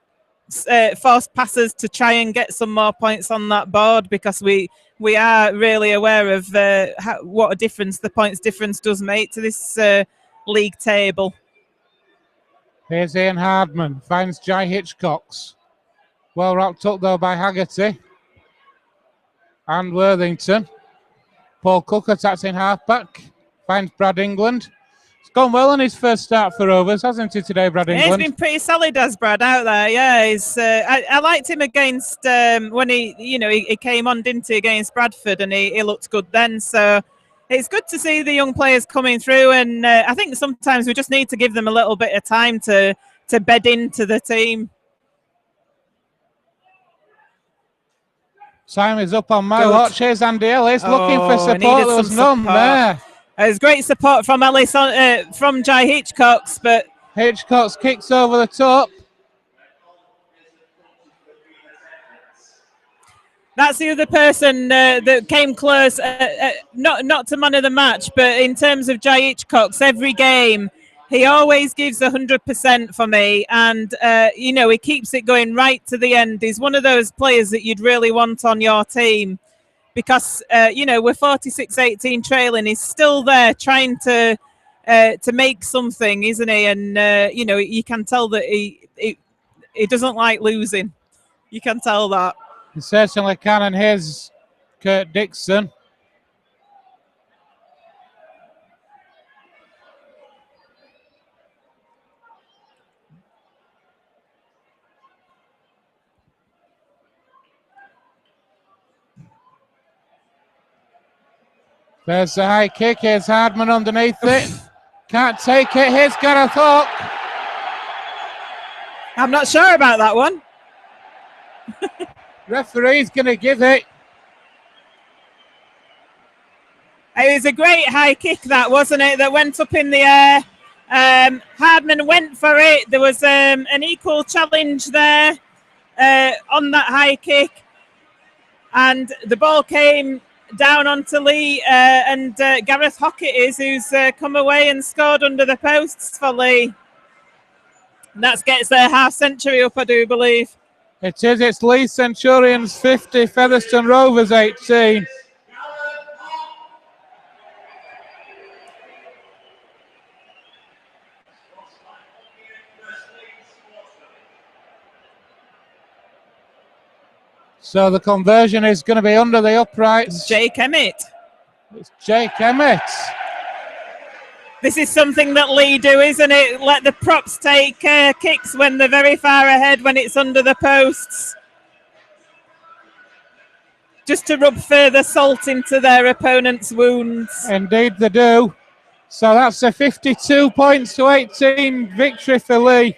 passes to try and get some more points on that board, because we are really aware of what a difference the points difference does make to this league table. Here's Ian Hardman, finds Jai Hitchcocks. Well wrapped up though by Haggerty and Worthington. Paul Cook attacks in halfback, finds Brad England. It's gone well on his first start for Rovers, hasn't he today, Brad England? Yeah, he's been pretty solid as Brad out there. Yeah, he's. I liked him against when he came on, didn't he, against Bradford, and he looked good then. So it's good to see the young players coming through, and I think sometimes we just need to give them a little bit of time to bed into the team. Time is up on my watch. Here's Andy Ellis looking for support. There was none there. There's great support from Ellis from Jai Hitchcocks, but Hitchcocks kicks over the top. That's the other person that came close, not to man of the match, but in terms of Jai Hitchcocks, every game he always gives 100% for me, and he keeps it going right to the end. He's one of those players that you'd really want on your team, because we're 46-18 trailing. He's still there trying to make something, isn't he? And you can tell that he doesn't like losing. You can tell that. He certainly can, and here's Kurt Dixon. There's the high kick. Here's Hardman underneath it. Can't take it. Here's Gareth Hock. I'm not sure about that one. Referee's going to give it. It was a great high kick, that, wasn't it? That went up in the air. Hardman went for it. There was an equal challenge there on that high kick. And the ball came down onto Leigh, and Gareth Hock it is who's come away and scored under the posts for Leigh. That gets their half century up, I do believe. It is. It's Leigh Centurions 50, Featherstone Rovers 18. So the conversion is going to be under the uprights. Jake Emmett. It's Jake Emmett. This is something that Leigh do, isn't it? Let the props take kicks when they're very far ahead, when it's under the posts. Just to rub further salt into their opponent's wounds. Indeed they do. So that's a 52-18 victory for Leigh.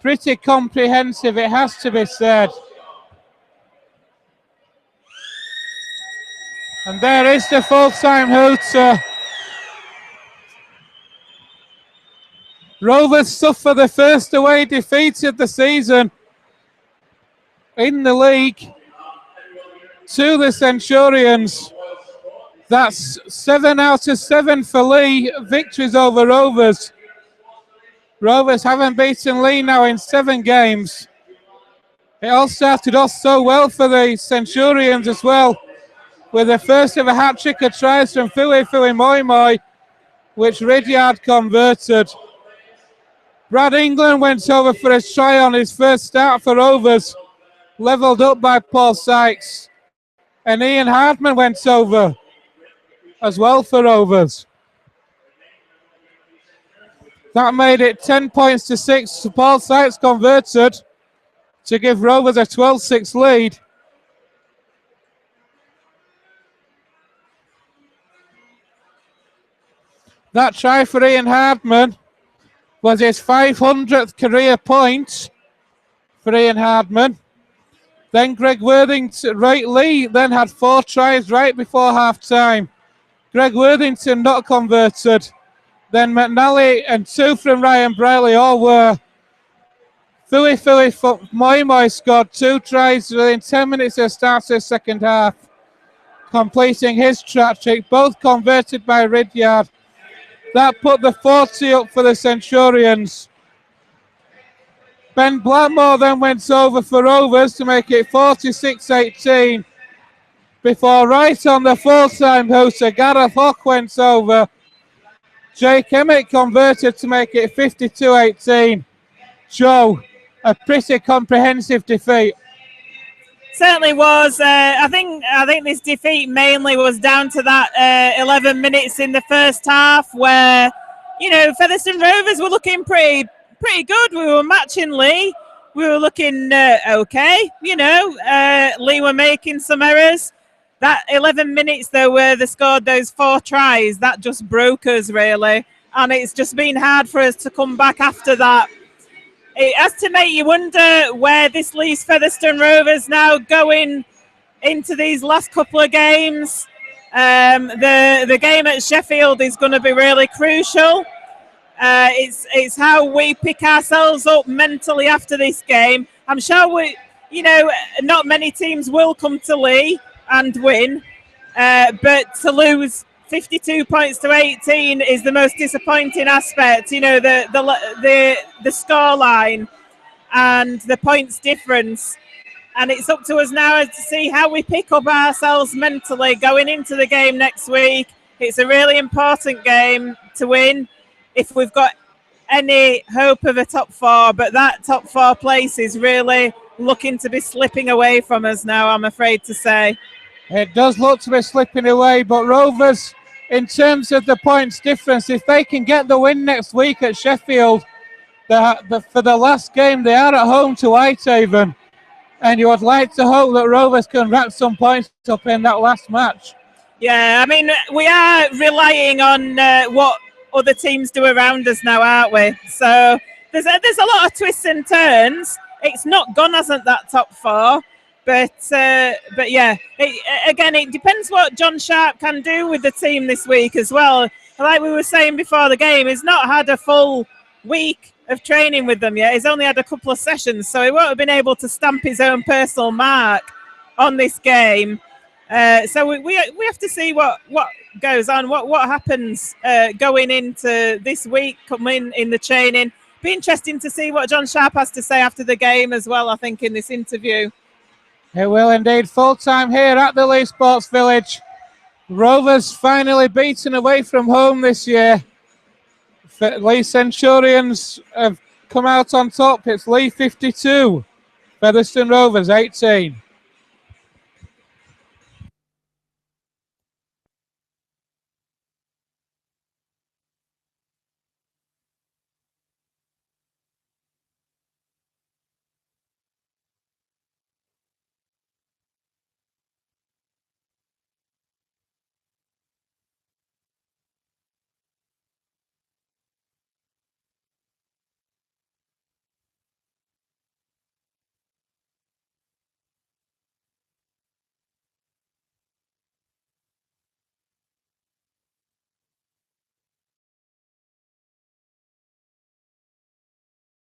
Pretty comprehensive, it has to be said. And there is the full-time hooter. Rovers suffer the first away defeat of the season in the league to the Centurions. That's 7 out of 7 for Leigh victories over Rovers. Rovers haven't beaten Leigh now in 7 games. It all started off so well for the Centurions as well, with the first ever hat-trick of tries from Fui Moi Moi, which Ridyard converted. Brad England went over for a try on his first start for Rovers, levelled up by Paul Sykes. And Ian Hardman went over as well for Rovers. That made it 10 points to 6. Paul Sykes converted to give Rovers a 12-6 lead. That try for Ian Hardman was his 500th career point for Ian Hardman. Then Greg Worthington, Leigh then had 4 tries right before half-time. Greg Worthington not converted. Then McNally and 2 from Ryan Briley all were. Fui Moi Moi scored 2 tries within 10 minutes of the start of the second half, completing his hat-trick, both converted by Ridyard. That put the 40 up for the Centurions. Ben Blackmore then went over for Rovers to make it 46-18. Before right on the full-time hooter, Gareth Hock went over. Jake Emmett converted to make it 52-18. Joe, a pretty comprehensive defeat. Certainly was. I think this defeat mainly was down to that 11 minutes in the first half where, Featherstone Rovers were looking pretty good. We were matching Leigh. We were looking okay. Leigh were making some errors. That 11 minutes though where they scored those 4 tries, that just broke us really. And it's just been hard for us to come back after that. It has to make you wonder where this leaves Featherstone Rovers now going into these last couple of games. The game at Sheffield is going to be really crucial. It's how we pick ourselves up mentally after this game. I'm sure not many teams will come to Leigh and win, but to lose 52 points to 18 is the most disappointing aspect. The score line and the points difference, and it's up to us now to see how we pick up ourselves mentally going into the game next week. It's a really important game to win if we've got any hope of a top 4, but that top 4 place is really looking to be slipping away from us now, I'm afraid to say. It does look to be slipping away, but Rovers, in terms of the points difference, if they can get the win next week at Sheffield, for the last game, they are at home to Whitehaven. And you would like to hope that Rovers can rack some points up in that last match. Yeah, we are relying on what other teams do around us now, aren't we? So there's a lot of twists and turns. It's not gone, hasn't that top 4? But yeah, it depends what John Sharp can do with the team this week as well. Like we were saying before the game, he's not had a full week of training with them yet. He's only had a couple of sessions, so he won't have been able to stamp his own personal mark on this game. So we have to see what goes on, what happens going into this week, coming in the training. Be interesting to see what John Sharp has to say after the game as well, I think, in this interview. It will indeed. Full time here at the Leigh Sports Village. Rovers finally beaten away from home this year. Leigh Centurions have come out on top. It's Leigh 52, Featherstone Rovers 18.